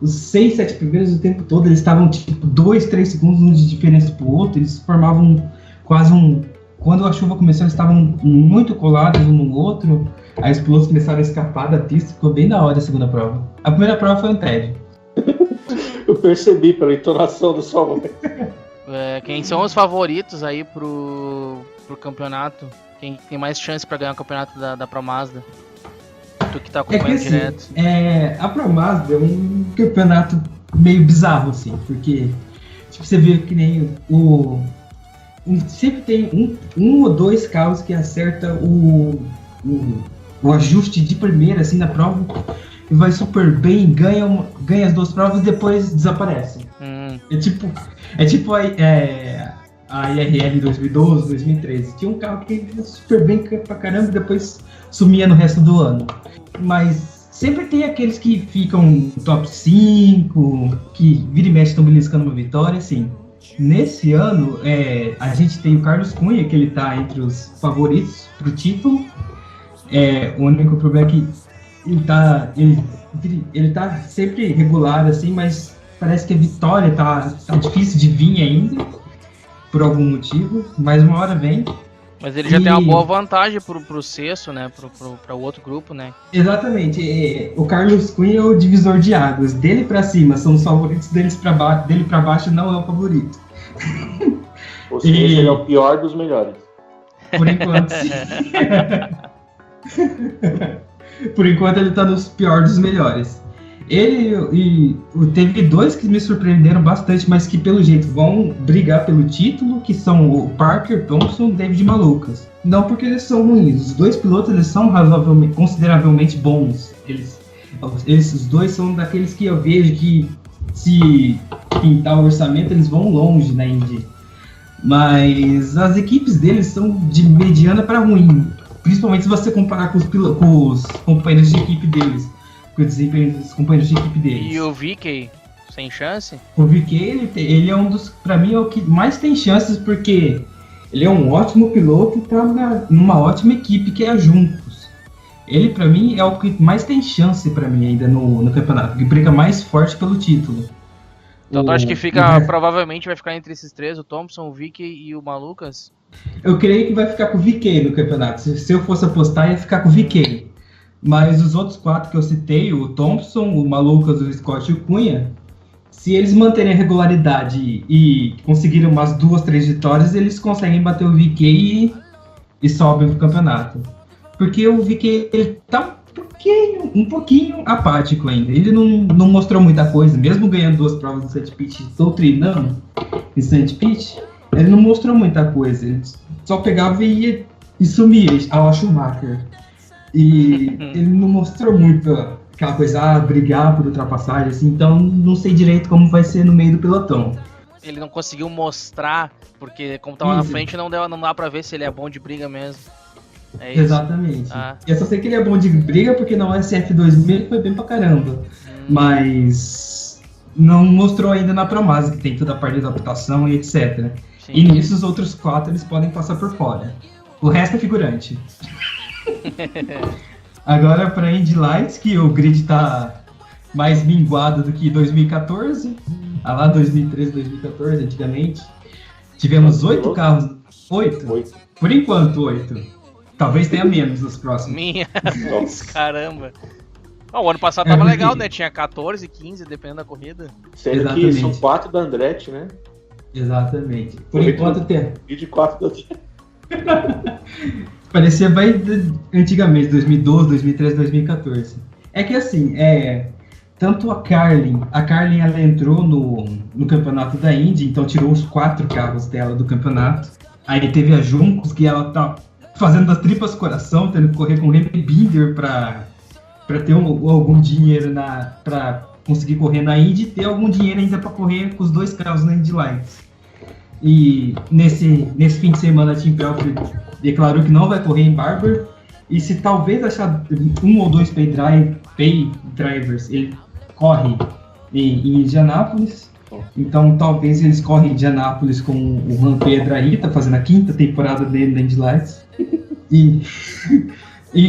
os 6, 7 primeiros o tempo todo, eles estavam, tipo, 2, 3 segundos de diferença pro outro, eles formavam quase um... Quando a chuva começou, eles estavam muito colados um no outro, aí os pilotos começaram a escapar da pista, ficou bem da hora a segunda prova. A primeira prova foi um TED. Eu percebi pela entonação do som. Quem são os favoritos aí pro campeonato? Quem tem mais chance pra ganhar o campeonato da Promazda? Tu que tá acompanhando direto. A Promazda é um campeonato meio bizarro, assim, porque tipo, você vê que nem sempre tem um ou 2 carros que acerta o ajuste de primeira, assim, na prova, e vai super bem, ganha as 2 provas e depois desaparece. É tipo a IRL 2012, 2013. Tinha um carro que ia super bem pra caramba e depois sumia no resto do ano. Mas sempre tem aqueles que ficam no top 5, que vira e mexe estão beliscando uma vitória, assim. Nesse ano, a gente tem o Carlos Cunha, que ele tá entre os favoritos pro título. O único problema é que ele tá sempre regular, assim, mas parece que a vitória tá difícil de vir ainda, por algum motivo, mas uma hora vem. Mas ele já tem uma boa vantagem pro sexto, né? Para o outro grupo, né? Exatamente. O Carlos Cunha é o divisor de águas. Dele pra cima são os favoritos, dele pra baixo não é o favorito. Ou seja, ele é o pior dos melhores. Por enquanto, sim. Por enquanto ele tá nos piores dos melhores. Teve dois que me surpreenderam bastante, mas que pelo jeito vão brigar pelo título, que são o Parker Thompson e o David Malukas. Não porque eles são ruins, os dois pilotos eles são consideravelmente bons. Esses dois são daqueles que eu vejo que se pintar o orçamento eles vão longe na Indy. Mas as equipes deles são de mediana para ruim, principalmente se você comparar com os companheiros de equipe deles. Com o desempenho dos companheiros de equipe deles. E o VK, sem chance? O VK, ele é um dos, pra mim, é o que mais tem chances, porque ele é um ótimo piloto e tá numa ótima equipe que é a Juncos. Ele, pra mim, é o que mais tem chance pra mim ainda no campeonato, que briga mais forte pelo título. Então tu acha que provavelmente vai ficar entre esses três, o Thompson, o VK e o Malukas? Eu creio que vai ficar com o VK no campeonato. Se eu fosse apostar, ia ficar com o VK. Mas os outros quatro que eu citei, o Thompson, o Malukas, o Scott e o Cunha, se eles manterem a regularidade e conseguirem umas 2, 3 vitórias, eles conseguem bater o VK e sobem pro campeonato. Porque o VK ele tá um pouquinho apático ainda. Ele não mostrou muita coisa, mesmo ganhando 2 provas no St. Pete, estou treinando em St. Pete, ele não mostrou muita coisa. Ele só pegava e ia e sumia, ao Schumacher. E ele não mostrou muito aquela coisa, brigar por ultrapassagem, assim, então não sei direito como vai ser no meio do pelotão. Ele não conseguiu mostrar, porque como tava na frente não dá pra ver se ele é bom de briga mesmo. É isso? Exatamente. Eu só sei que ele é bom de briga porque na SF2000 ele foi bem pra caramba. Mas não mostrou ainda na Promasa, que tem toda a parte de adaptação e etc. Sim. E nisso os outros 4 eles podem passar por fora. O resto é figurante. Agora para Indy Lights, que o grid tá mais minguado do que 2014, lá 2013, 2014, antigamente. Tivemos 8 carros. 8? Por enquanto, 8. Talvez tenha menos nos próximos. Caramba. O ano passado tava legal, né? Tinha 14, 15, dependendo da corrida. Sendo que são 4 da Andretti, né? Exatamente. Por enquanto tem. E de 4 da Andretti. Parecia bem antigamente, 2012, 2013, 2014. É que assim, tanto a Carlin ela entrou no campeonato da Indy, então tirou os 4 carros dela do campeonato. Aí teve a Juncos, que ela tá fazendo das tripas coração, tendo que correr com o Remy Binder pra ter algum dinheiro pra conseguir correr na Indy e ter algum dinheiro ainda pra correr com os 2 carros na Indy Lights. E nesse fim de semana a Team Pelfrey declarou que não vai correr em Barber, e se talvez achar 1 ou 2 pay drivers, ele corre em Indianápolis. Então talvez eles correm em Indianápolis com o Juan Piedrahita, fazendo a 5ª temporada dele na Indy Lights.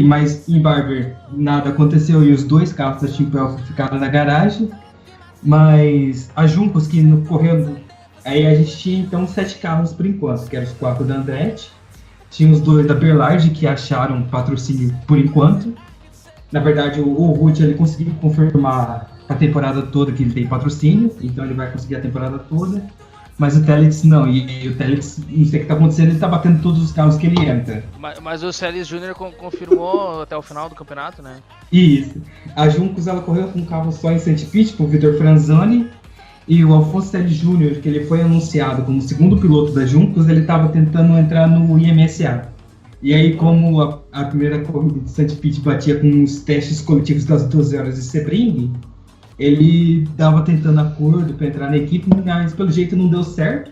Mas em Barber nada aconteceu e os 2 carros da Team Pelfrey ficaram na garagem. Mas a Juncos, que correu, aí a gente tinha então 7 carros por enquanto, que eram os 4 da Andretti. Tinha os 2 da Berlard, que acharam patrocínio por enquanto. Na verdade, o Ruth ele conseguiu confirmar a temporada toda que ele tem patrocínio, então ele vai conseguir a temporada toda. Mas o Telix não, e o Telix, não sei o que está acontecendo, ele está batendo todos os carros que ele entra. Mas o Celis Júnior confirmou até o final do campeonato, né? Isso. A Juncos ela correu com um carro só em St. Pete, com o Vitor Franzoni. E o Alfonso Celis Júnior, que ele foi anunciado como segundo piloto da Juncos, ele estava tentando entrar no IMSA. E aí, como a primeira corrida de St. Pete batia com os testes coletivos das 12 horas de Sebring, ele estava tentando acordo para entrar na equipe, mas pelo jeito não deu certo.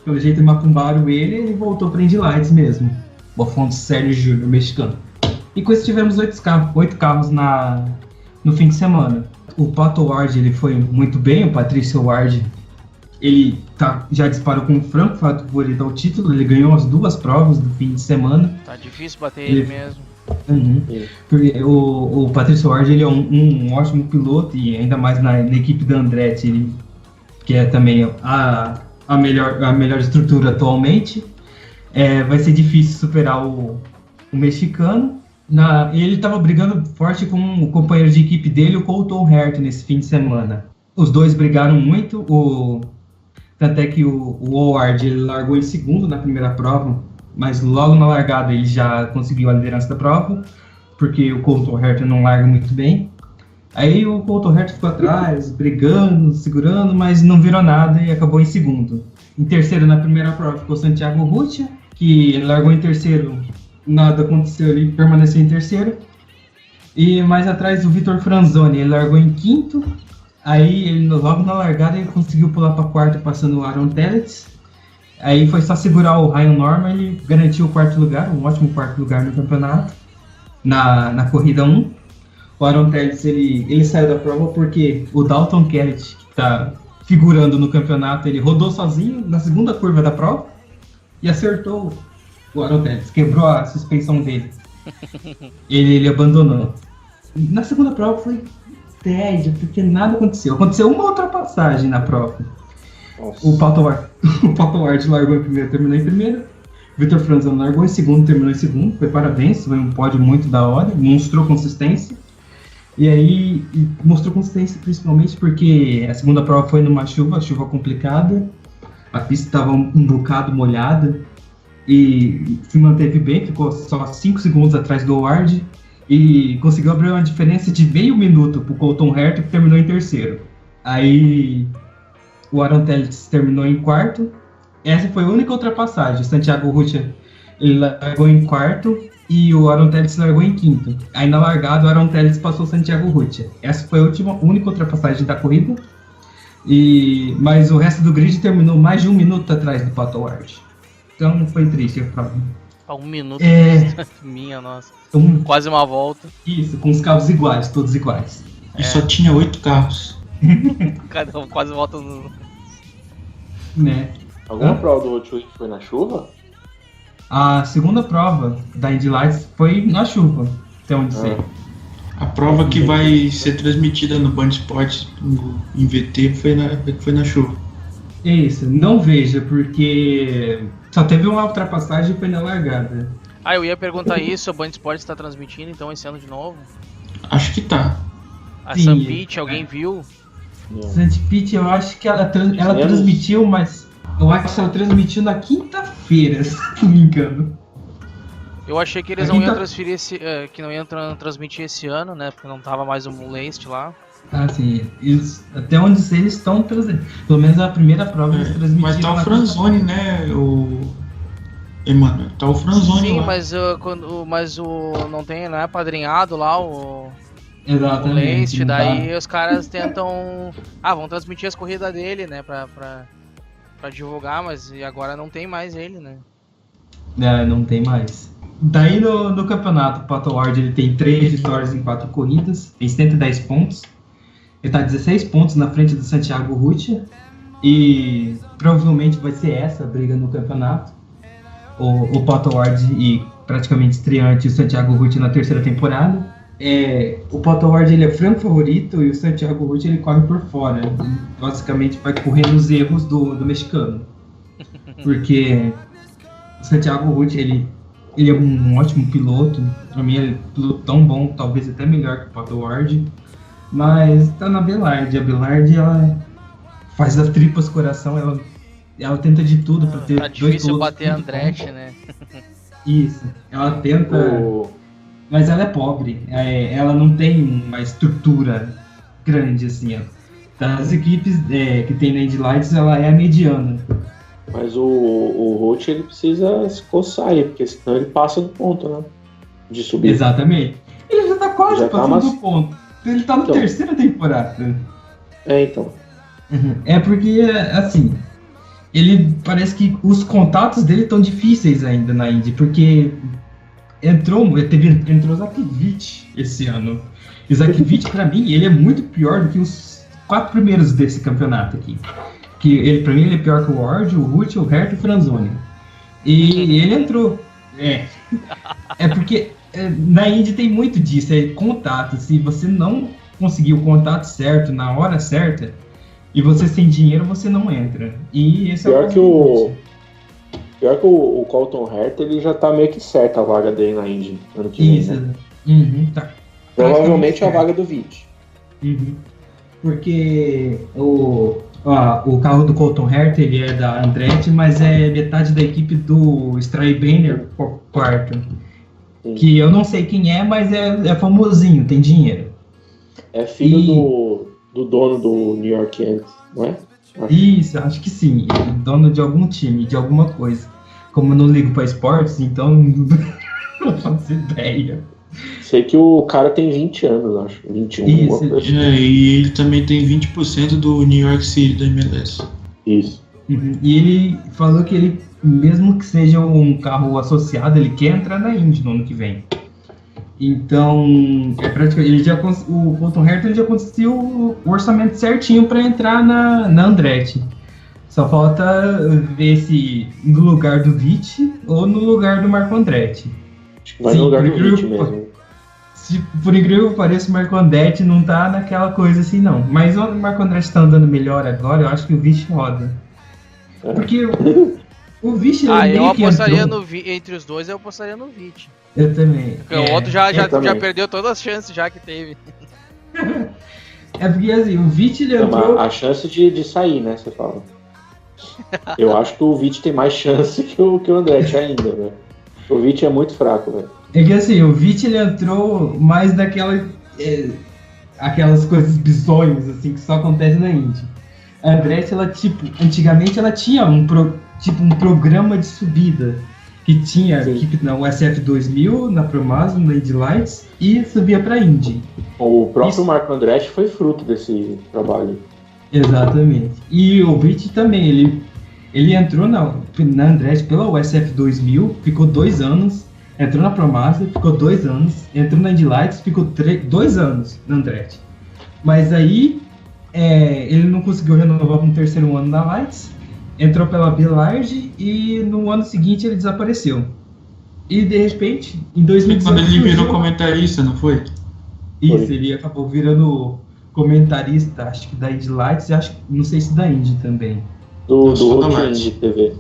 Pelo jeito macumbaram ele voltou para Indy Lights mesmo. O Alfonso Celis Júnior, mexicano. E com isso tivemos 8 carros no fim de semana. O Pato Ward ele foi muito bem, o Patrício Ward ele já disparou com o franco favorito ao título, ele ganhou as 2 provas do fim de semana. Tá difícil bater ele mesmo. Porque o Patrício Ward ele é um ótimo piloto e ainda mais na equipe da Andretti, que é também a melhor estrutura atualmente. vai ser difícil superar o mexicano. Ele estava brigando forte com o companheiro de equipe dele, o Colton Herta, nesse fim de semana. Os dois brigaram muito, tanto é que o Howard ele largou em segundo na primeira prova, mas logo na largada ele já conseguiu a liderança da prova, porque o Colton Herta não larga muito bem. Aí o Colton Herta ficou atrás, brigando, segurando, mas não virou nada e acabou em segundo. Em terceiro na primeira prova ficou Santiago Rutia, que largou em terceiro, nada aconteceu, ele permaneceu em terceiro. E mais atrás o Vitor Franzoni, ele largou em quinto. Aí ele, logo na largada ele conseguiu pular para quarto passando o Aaron Telitz. Aí foi só segurar o Ryan Norman, ele garantiu o quarto lugar, um ótimo quarto lugar no campeonato, na corrida 1. O Aaron Telitz ele saiu da prova porque o Dalton Kellett, que está figurando no campeonato, ele rodou sozinho na segunda curva da prova e acertou o Aaron Telitz, quebrou a suspensão dele. Ele abandonou. Na segunda prova foi tédio, porque nada aconteceu. Aconteceu uma ultrapassagem na prova. Nossa. O Pato Ward largou em primeiro, terminou em primeiro. O Vitor Franzoni largou em segundo, terminou em segundo. Foi parabéns, foi um pódio muito da hora, mostrou consistência. E aí, mostrou consistência principalmente porque a segunda prova foi numa chuva complicada. A pista estava um bocado molhada e se manteve bem, ficou só 5 segundos atrás do Howard. E conseguiu abrir uma diferença de meio minuto pro Colton Herta, que terminou em terceiro. Aí o Aaron Telitz terminou em quarto. Essa foi a única ultrapassagem. O Santiago Rutia ele largou em quarto e o Aaron Telitz largou em quinto. Aí na largada o Aaron Telitz passou o Santiago Rutia. Essa foi a única ultrapassagem da corrida. Mas o resto do grid terminou mais de 1 minuto atrás do Pato Ward. Então foi triste a prova. A 1 minuto minha, nossa. Quase uma volta. Isso, com os carros iguais, todos iguais. E só tinha 8 carros. Cada um quase volta no... Né? Alguma prova do Hot Wheels foi na chuva? A segunda prova da Indy Lights foi na chuva, até onde sei. A prova que vai ser transmitida no Band Esportes em VT foi na chuva. Isso, não veja, porque só teve uma ultrapassagem e foi na largada. Eu ia perguntar isso, a Band Esportes está transmitindo então esse ano de novo? Acho que tá. A Sam Pitt, alguém viu? Sam Pitt, eu acho que ela transmitiu, mas eu acho que ela transmitiu na quinta-feira, se não me engano. Eu achei que eles não iam transferir que não iam transmitir esse ano, né? Porque não tava mais o Mulest lá. Ah, sim. Até onde sei, eles estão transmitindo. Pelo menos a primeira prova eles transmitiram. Mas tá o Franzoni, né? Mano, tá o Franzoni. Sim, lá. mas não tem, não é padrinhado lá o. Exatamente. O daí os caras tentam. Vão transmitir as corridas dele, né? Pra divulgar, mas agora não tem mais ele, né? Não tem mais. Daí no campeonato, o Pato Ward ele tem 3 vitórias em 4 corridas, tem 110 pontos. Ele tá 16 pontos na frente do Santiago Rutia. E provavelmente vai ser essa a briga no campeonato. O Pato Ward e praticamente estreante o Santiago Rutia na terceira temporada. O Pato Ward ele é franco favorito e o Santiago Rutia ele corre por fora. Ele, basicamente vai correr nos erros do mexicano. Porque o Santiago Rutia ele é um ótimo piloto. Pra mim ele é um piloto tão bom, talvez até melhor que o Pato Ward. Mas tá na Belardi. A Belardi ela faz das tripas coração, ela tenta de tudo pra ter tá difícil bater a Andretti, né? Isso, ela tenta, mas ela é pobre, ela não tem uma estrutura grande assim, ó. Das equipes que tem na Indy Lights, ela é a mediana. Mas o Roach ele precisa se coçar aí, porque senão ele passa do ponto, né? De subir. Exatamente. Ele já tá quase passando do ponto. Ele tá na terceira temporada. Então. É porque, assim, ele parece que os contatos dele estão difíceis ainda na Indy, porque entrou o Zakevich esse ano. E o Zakevich, pra mim, ele é muito pior do que os 4 primeiros desse campeonato aqui. Que pra mim, ele é pior que o Ward, o Rutia, o Herta e o Franzoni. E ele entrou. É porque na Indy tem muito disso, contato. Se você não conseguir o contato certo, na hora certa, e você sem dinheiro, você não entra. E esse pior Pior que o Colton Herta, ele já tá meio que certo a vaga dele na Indy ano que vem, Isso. né? Tá. Provavelmente a vaga do Vitt. Porque o carro do Colton Herta, ele é da Andretti, mas é metade da equipe do Strybeiner quarto. Que eu não sei quem é, mas é famosinho, tem dinheiro. É filho do dono do New York Yankees, não é? Isso, acho que sim. É dono de algum time, de alguma coisa. Como eu não ligo pra esportes, então não faço ideia. Sei que o cara tem 20 anos, acho. 21. Isso. E ele também tem 20% do New York City da MLS. Isso. E ele falou que ele, mesmo que seja um carro associado, ele quer entrar na Indy no ano que vem. Então, praticamente, o Colton Herta já conseguiu o orçamento certinho para entrar na Andretti. Só falta ver se no lugar do Vitt ou no lugar do Marco Andretti. Vai no lugar do Vitt mesmo. Por incrível que pareça, o Marco Andretti não tá naquela coisa assim, não. Mas o Marco Andretti tá andando melhor agora, eu acho que o Vitt roda. Porque o Vitt... eu apostaria entre os dois, eu apostaria no Vitt. Eu também. Porque o outro já perdeu todas as chances já que teve. É porque assim, o Vitt ele entrou... A chance de sair, né, você fala. Eu acho que o Vitt tem mais chance que o Andretti ainda, velho. O Vitt é muito fraco, velho. É que assim, o Vitt ele entrou mais daquela... aquelas coisas bizonhas, assim, que só acontecem na Indy. A Andretti, ela, antigamente ela tinha um programa de subida, que tinha a equipe na USF 2000, na Promazon, na Indy Lights, e subia pra Indy. O próprio Marco Andretti foi fruto desse trabalho. Exatamente. E o Vitt também, ele entrou na Andretti pela USF 2000, ficou 2 anos, entrou na Promazon, ficou 2 anos, entrou na Indy Lights, ficou 2 anos na Andretti. Mas aí, ele não conseguiu renovar para um 3º ano na Lights, entrou pela Billard e no ano seguinte ele desapareceu. E de repente, em 2018... Quando ele virou comentarista, não foi? Isso, ele acabou virando comentarista, acho que da Indy Lights, não sei se da Indy também. Do Road Indy TV.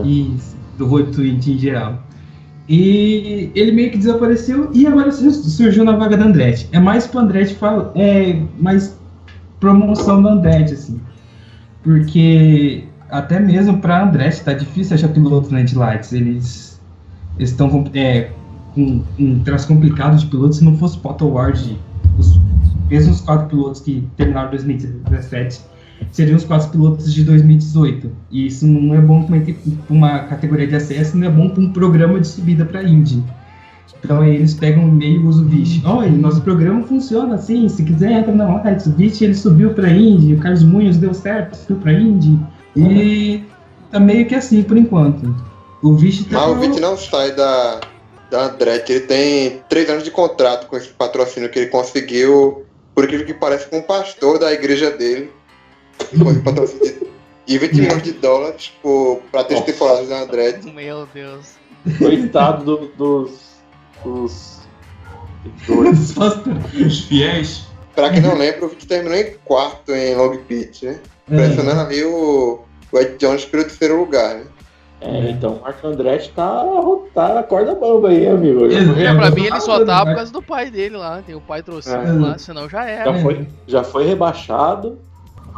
Isso, do Road Indy em geral. E ele meio que desapareceu e agora surgiu na vaga da Andretti. É mais pro Andretti, mais promoção da Andretti, assim. Porque até mesmo pra Andretti tá difícil achar pilotos na Indy Lights. Eles estão com um traço complicado de pilotos. Se não fosse o Pato Ward, os mesmos 4 pilotos que terminaram 2017 seriam os 4 pilotos de 2018. E isso não é bom para uma categoria de acesso, não é bom para um programa de subida para Indy. Então aí eles pegam meio e usam o Vitt. Olha, nosso programa funciona assim, se quiser entra na Lights. O Vitt ele subiu para Indy, o Carlos Munhoz deu certo, subiu para Indy. E tá meio que assim por enquanto. O Vitt Mas o Vitt não sai da Andretti, ele tem 3 anos de contrato com esse patrocínio que ele conseguiu, por incrível que pareça, com um pastor da igreja dele. Com esse patrocínio de $20 milhões para 3 temporadas da Andretti. Meu Deus. Coitado dos Os fiéis. Pra quem não lembra, o Vitt terminou em 4º em Long Beach, né? Pressionando ali o Ed Jones pelo 3º lugar, né? Então o Marco Andretti tá na corda bamba aí, amigo. Pra mim ele só tá por causa do pai dele lá. Tem o pai trouxendo lá, senão já era. Já foi rebaixado.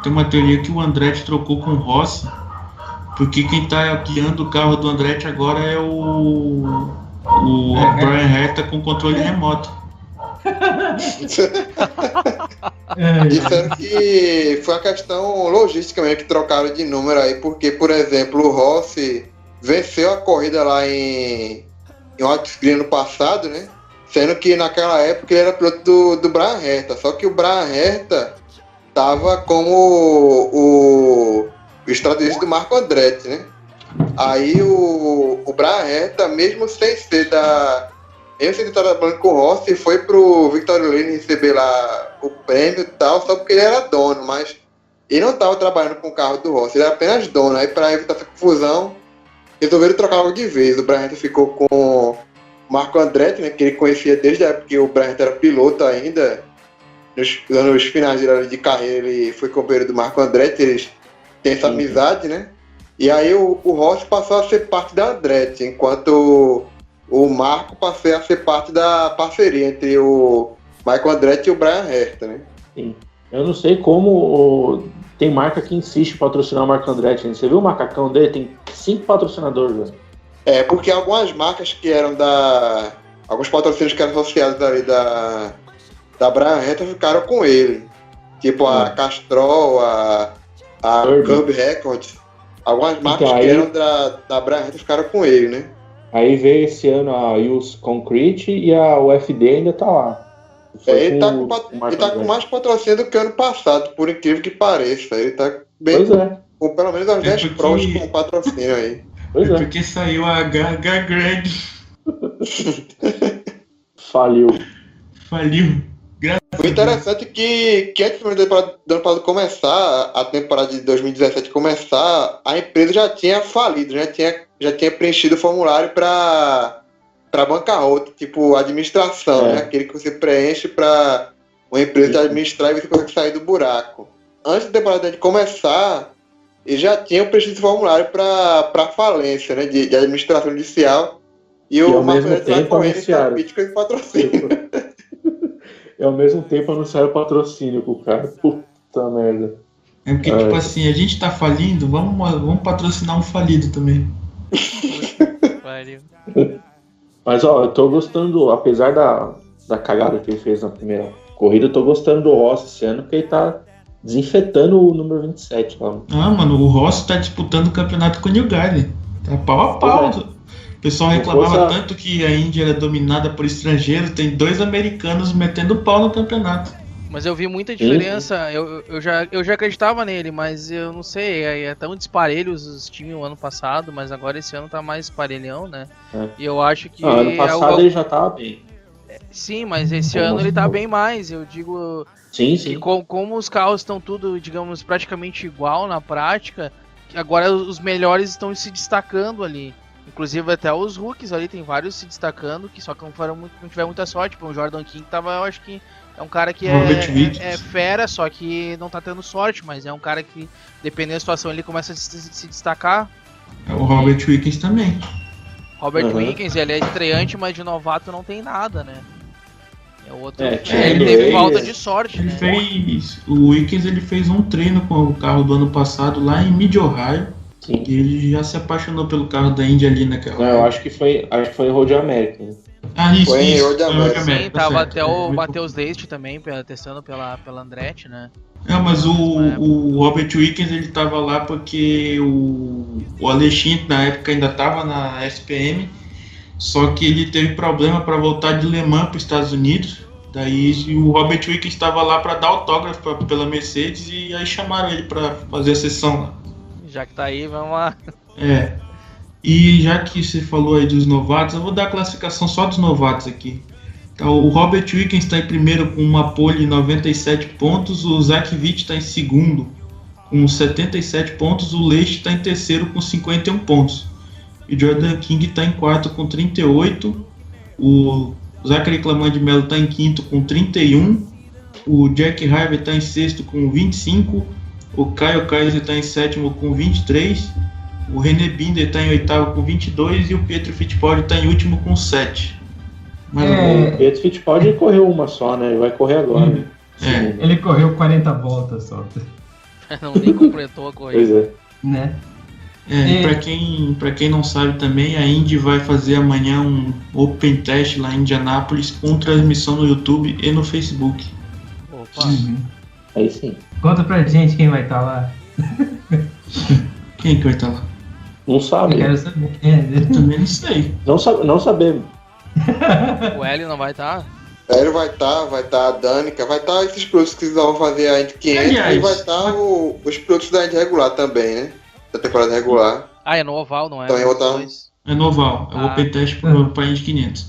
Tem uma teoria que o Andretti trocou com o Rossi, porque quem tá guiando o carro do Andretti agora é o Brian Herta com controle remoto. Disseram que foi uma questão logística mesmo, que trocaram de número aí, porque, por exemplo, o Rossi venceu a corrida lá em Hot-Screen no passado, né? Sendo que naquela época ele era piloto do Brian Herta, só que o Brian Herta tava como o estrategista do Marco Andretti, né? Aí o Brian Herta, mesmo sem ser ele estar trabalhando com o Rossi, foi pro Victoria Lane receber lá o prêmio e tal, só porque ele era dono, mas ele não estava trabalhando com o carro do Rossi, ele era apenas dono. Aí para evitar essa confusão, resolveram trocar logo de vez. O Brian Herta ficou com o Marco Andretti, né, que ele conhecia desde a época que o Brian Herta era piloto ainda. Nos anos finais de carreira ele foi companheiro do Marco Andretti, eles têm essa amizade, né? E aí o Rossi passou a ser parte da Andretti, enquanto o Marco passou a ser parte da parceria entre o Michael Andretti e o Brian Herta, né? Sim. Eu não sei como tem marca que insiste em patrocinar o Marco Andretti. Né? Você viu o macacão dele? Tem 5 patrocinadores. Né? É, porque algumas marcas que eram alguns patrocínios que eram associados ali da Brian Herta ficaram com ele. Tipo a Castrol, a Curb Records. Algumas marcas então, que eram da Brian Herta ficaram com ele, né? Aí veio esse ano a Use Concrete e a UFD ainda tá lá. Ele tá com mais patrocínio do que ano passado, por incrível que pareça. Ele tá bem com pelo menos as 10 provas com patrocínio aí. Pois é. Porque saiu a HH Greg. Faliu. O interessante é que antes do ano passado começar, a temporada de 2017 começar, a empresa já tinha falido, já tinha preenchido o formulário para bancarrota, tipo administração, né? Aquele que você preenche para uma empresa administrar e você consegue sair do buraco. Antes da temporada de começar, eles já tinham preenchido esse formulário para falência, né? De administração judicial. E o mesmo tempo anunciaram de patrocínio. E ao mesmo tempo anunciaram patrocínio pro cara. Puta merda. É porque, tipo assim, a gente tá falindo, vamos patrocinar um falido também. Mas, ó, eu tô gostando, apesar da cagada que ele fez na primeira corrida, eu tô gostando do Rossi esse ano, porque ele tá desinfetando o número 27 lá. Ah, mano, o Rossi tá disputando o campeonato com o New Garden. Tá pau a pau. O pessoal reclamava tanto que a Índia era dominada por estrangeiros, tem 2 americanos metendo pau no campeonato. Mas eu vi muita diferença, eu já acreditava nele, mas eu não sei, é tão disparelhos os times o ano passado, mas agora esse ano tá mais parelhão, né? E eu acho que... ano passado ele já tava bem. Sim, mas esse ano ele tá bem mais, eu digo... Sim. Que como os carros estão tudo, digamos, praticamente igual na prática, agora os melhores estão se destacando ali. Inclusive até os rookies ali, tem vários se destacando, que só que não tiveram muita sorte. Tipo, o Jordan King tava, eu acho que é um cara que é fera, só que não tá tendo sorte, mas é um cara que, dependendo da situação, ele começa a se destacar. O Robert Wickens também. Robert Wickens, ele é estreante, mas de novato não tem nada, né? É o outro. Ele teve falta de sorte, né? O Wickens ele fez um treino com o carro do ano passado lá em Mid-Ohio. Sim. E ele já se apaixonou pelo carro da Índia ali naquela. Não, eu acho que foi Road America. Isso. Foi em Road America. Sim, tava até o Matheus Leite também, testando pela Andretti, né? Mas o Robert Wickens ele tava lá porque o Alexandre na época ainda tava na SPM, só que ele teve problema para voltar de Le Mans para os Estados Unidos. Daí o Robert Wickens estava lá para dar autógrafo pela Mercedes e aí chamaram ele para fazer a sessão lá. Já que tá aí, vamos lá. E já que você falou aí dos novatos, eu vou dar a classificação só dos novatos aqui. Então, o Robert Wickens está em primeiro com uma pole de 97 pontos, o Zach Witt está em segundo com 77 pontos, o Leite está em terceiro com 51 pontos. E o Jordan King está em quarto com 38, o Zachary Clamant de Mello está em quinto com 31, o Jack Harvey está em sexto com 25, o Kyle Kaiser está em sétimo com 23, o René Binder está em oitavo com 22 e o Pietro Fittipaldi está em último com 7. O Pietro Fittipaldi correu uma só, né? Ele vai correr agora. Ele correu 40 voltas só. Nem completou a corrida. Pois é. Né? Pra quem não sabe também, a Indy vai fazer amanhã um Open Test lá em Indianápolis com transmissão no YouTube e no Facebook. Opa. Aí sim. Conta pra gente quem vai estar lá. Quem que vai estar lá? Não sabe. Eu quero saber. Eu também não sei. Não sabemos. O Hélio não vai estar? Hélio vai estar a Danica, vai estar esses pilotos que vão fazer a Indy 500 e vai estar os pilotos da Indy regular também, né? Da temporada regular. É no oval, não é? Então, é no oval, é o Open Test para Indy 500.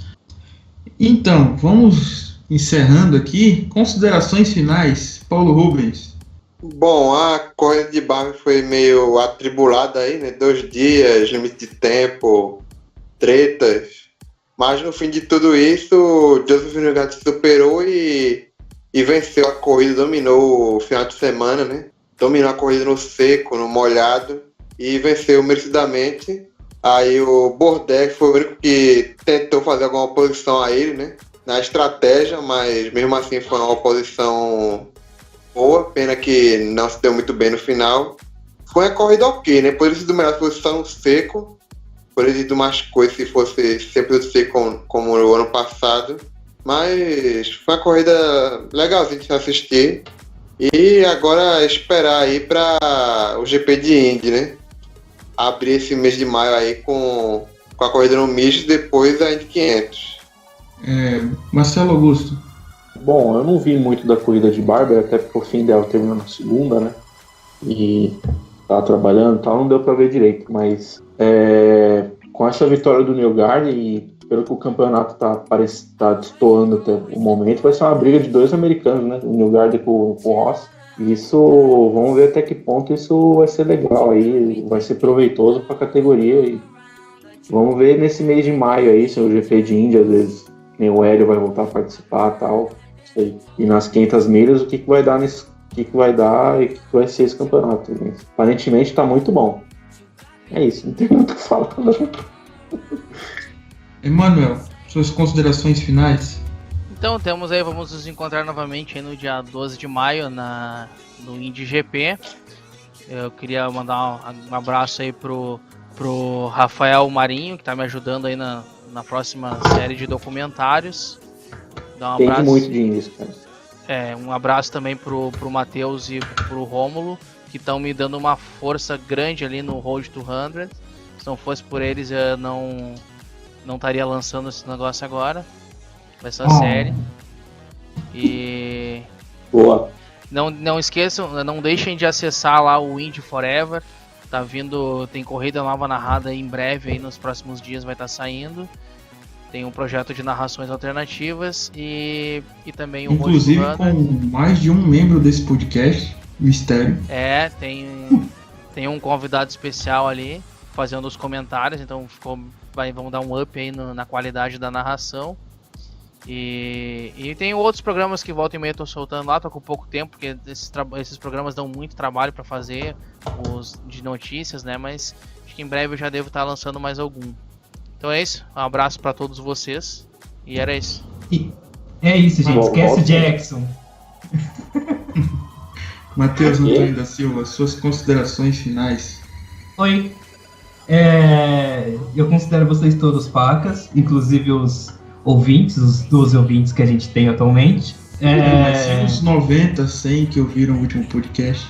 Então, vamos encerrando aqui. Considerações finais, Paulo Rubens. Bom, a corrida de Barber foi meio atribulada aí, né? 2 dias, limite de tempo, tretas. Mas no fim de tudo isso, o Joseph Newgarden se superou e venceu a corrida, dominou o final de semana, né? Dominou a corrida no seco, no molhado. e venceu merecidamente. Aí o Bourdais foi o único que tentou fazer alguma oposição a ele, né? Na estratégia, mas mesmo assim foi uma oposição boa, pena que não se deu muito bem no final. Foi uma corrida ok, né? Poderia ter sido melhor se fosse só um seco, poderia ter sido mais coisa se fosse sempre seco como no ano passado, mas foi uma corrida legalzinha de se assistir. E agora esperar aí para o GP de Indy, né? Abrir esse mês de maio aí com a corrida no misto, depois a Indy 500. Marcelo Augusto. Bom, eu não vi muito da corrida de Barber, até porque o fim dela terminou na segunda, né? E tava trabalhando e tal, não deu pra ver direito. Mas com essa vitória do Newgarden e pelo que o campeonato tá destoando até o momento, vai ser uma briga de dois americanos, né? O Newgarden com o Ross. Isso, vamos ver até que ponto isso vai ser legal aí, vai ser proveitoso pra categoria. E vamos ver nesse mês de maio aí, se o GP de Índia, às vezes, nem o Hélio vai voltar a participar e tal. Sei. E nas 500 milhas, o que vai dar e o que vai ser esse campeonato. Aparentemente tá muito bom. É isso, não tem muito o que falar. Emanuel, suas considerações finais? Então vamos nos encontrar novamente aí no dia 12 de maio no Indy GP. Eu queria mandar um abraço aí pro Rafael Marinho, que tá me ajudando aí na próxima série de documentários. Dá um abraço. Tem muito de Indy, cara. Um abraço também pro Matheus e pro Rômulo, que estão me dando uma força grande ali no Road 200. Se não fosse por eles, eu não estaria lançando esse negócio agora. Vai ser a série. E boa. Não esqueçam, não deixem de acessar lá o Indy Forever. Tá vindo, tem corrida nova narrada em breve, aí nos próximos dias vai estar saindo. Tem um projeto de narrações alternativas e também o inclusive com mais de um membro desse podcast, mistério. Tem um convidado especial ali fazendo os comentários, então vamos dar um up aí na qualidade da narração. E tem outros programas que volta e meia eu tô soltando lá, tô com pouco tempo, porque esses programas dão muito trabalho para fazer, os de notícias, né? Mas acho que em breve eu já devo estar lançando mais algum. Então é isso, um abraço para todos vocês, e era isso. É isso, gente, esquece o Jackson. Matheus Antônio da Silva, suas considerações finais. Oi. Eu considero vocês todos pacas, inclusive os ouvintes, os 12 ouvintes que a gente tem atualmente. Mas uns 90, 100 que ouviram o último podcast.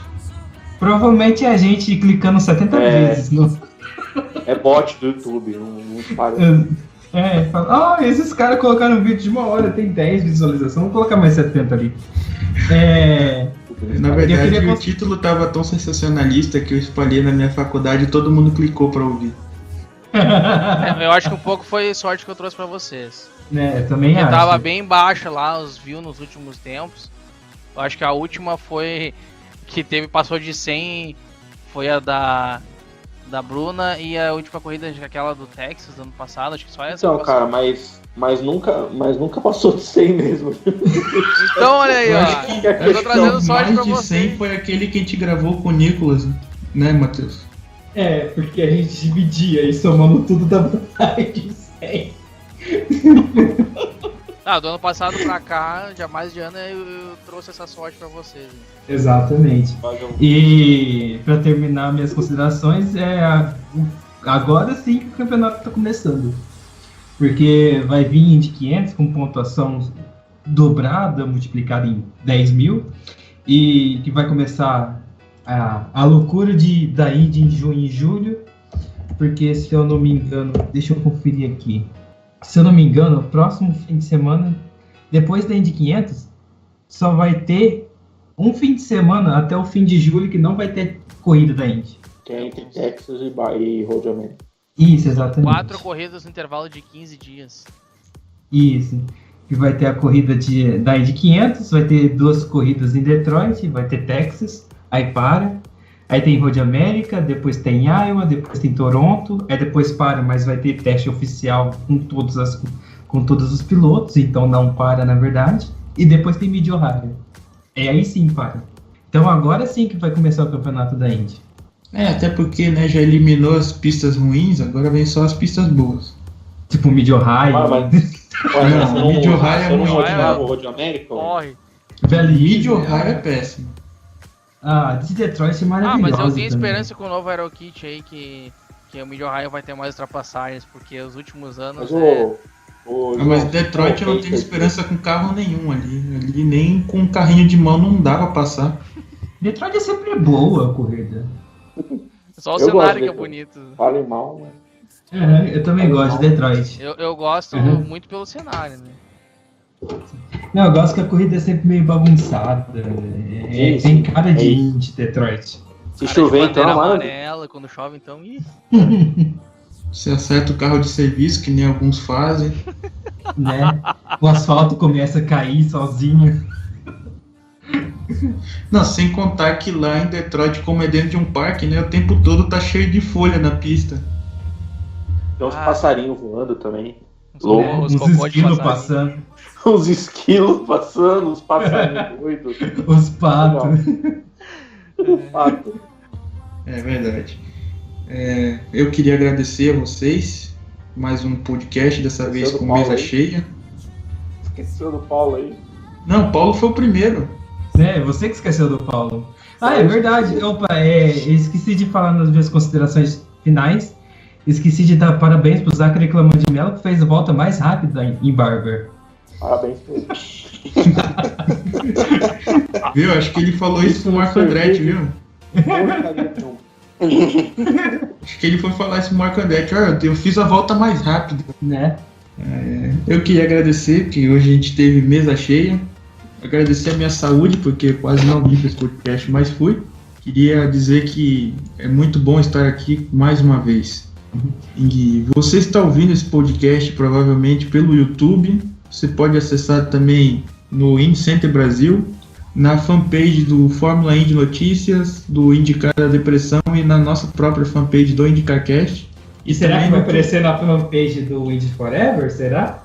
Provavelmente é a gente clicando 70 vezes no... É bot do YouTube, não para. Fala, esses caras colocaram um vídeo de 1 hora, tem 10 visualizações, vamos colocar mais 70 ali. Na verdade, o título tava tão sensacionalista que eu espalhei na minha faculdade e todo mundo clicou pra ouvir. Eu acho que um pouco foi sorte que eu trouxe pra vocês. Também acho. Tava bem baixa lá os views nos últimos tempos. Eu acho que a última foi que passou de 100, foi a da Bruna, e a última corrida, aquela do Texas do ano passado, acho que só essa. Então, cara, mas nunca passou de 100 mesmo. Então, olha aí, ó. Eu tô trazendo sorte pra você. Mais de 100 foi aquele que a gente gravou com o Nicolas, né, Matheus? Porque a gente dividia e somamos tudo da mais de 100. Do ano passado pra cá, já mais de ano, eu trouxe essa sorte pra vocês. Hein? Exatamente. E pra terminar minhas considerações, agora sim que o campeonato tá começando. Porque vai vir Indy 500 com pontuação dobrada, multiplicada em 10 mil, e que vai começar a loucura da Indy em junho e julho, porque se eu não me engano, deixa eu conferir aqui. Se eu não me engano, o próximo fim de semana, depois da Indy 500, só vai ter um fim de semana até o fim de julho que não vai ter corrida da Indy. Que é entre Texas e Road America. Isso, exatamente. 4 corridas no intervalo de 15 dias. Isso. E vai ter a corrida da Indy 500, vai ter 2 corridas em Detroit, vai ter Texas, aí para. Aí tem Road America, depois tem Iowa, depois tem Toronto, aí depois para, mas vai ter teste oficial com todos os pilotos, então não para na verdade. E depois tem Mid Ohio. Aí sim para. Então agora sim que vai começar o campeonato da Indy. Até porque, né, já eliminou as pistas ruins, agora vem só as pistas boas. Tipo Mid-Ohio. Não, Mid-Ohio é muito o Road American? Morre. Mid-Ohio é péssimo. De Detroit é maravilhoso. Mas eu tenho também. esperança com o novo Aerokit aí que o Mid-Ohio vai ter mais ultrapassagens, porque os últimos anos Mas Detroit eu não tenho esperança com carro nenhum ali. Ali nem com um carrinho de mão não dá pra passar. Detroit é sempre boa a corrida. Só o cenário que é bonito. Fale mal, né? Eu também gosto de Detroit. Eu gosto muito pelo cenário, né? Não, eu gosto que a corrida é sempre meio bagunçada. Tem cara de Indy, Detroit. Se chover, então, amarela, quando chove, então. Você acerta o carro de serviço, que nem alguns fazem. Né? O asfalto começa a cair sozinho. Não, sem contar que lá em Detroit, como é dentro de um parque, né? O tempo todo tá cheio de folha na pista. Tem uns passarinhos voando também. Os esquilos passando. Os esquilos passando, os passarinhos doidos. Os patos. É verdade. Eu queria agradecer a vocês. Mais um podcast, dessa vez com mesa cheia. Esqueceu do Paulo aí? Não, o Paulo foi o primeiro. Você que esqueceu do Paulo. É verdade. Opa, esqueci de falar nas minhas considerações finais. Esqueci de dar parabéns pro Zachary Reclamando de Mello, que fez a volta mais rápida em Barber. Parabéns pra ele. Viu? Acho que ele falou isso pro Marco Andretti, viu? Acho que ele foi falar isso pro Marco Andretti. Eu fiz a volta mais rápida. Né? Eu queria agradecer que hoje a gente teve mesa cheia. Agradecer a minha saúde, porque quase não vim para esse podcast, mas fui. Queria dizer que é muito bom estar aqui mais uma vez. E você está ouvindo esse podcast provavelmente pelo YouTube. Você pode acessar também no Indy Center Brasil, na fanpage do Fórmula Indy Notícias, do IndyCar da Depressão e na nossa própria fanpage do IndyCarCast. E será que vai aparecer na fanpage do Indy Forever? Será?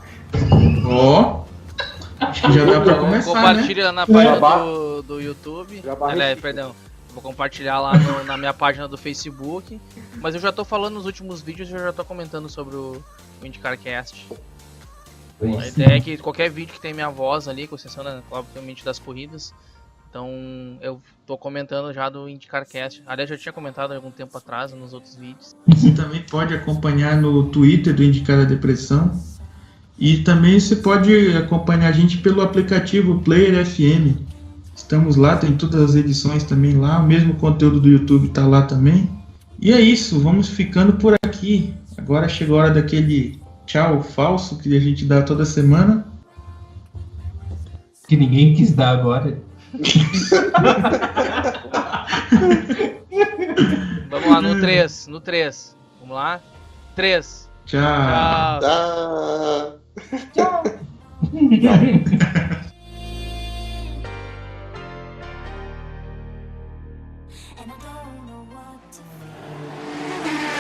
Acho que já dá pra começar, compartilha, né? Na página do YouTube. Perdão. Vou compartilhar lá na minha página do Facebook. Mas eu já tô falando nos últimos vídeos e eu já tô comentando sobre o IndyCarCast. A ideia é que qualquer vídeo que tem minha voz ali, com exceção, obviamente, das corridas. Então eu tô comentando já do IndyCarCast. Aliás, já tinha comentado há algum tempo atrás nos outros vídeos. Você também pode acompanhar no Twitter do IndyCar da Depressão. E também você pode acompanhar a gente pelo aplicativo Player FM. Estamos lá, tem todas as edições também lá. O mesmo conteúdo do YouTube tá lá também. E é isso, vamos ficando por aqui. Agora chegou a hora daquele tchau falso que a gente dá toda semana. Que ninguém quis dar agora. Vamos lá, no 3. Vamos lá. 3. Tchau. Tchau. And I don't know what to feel.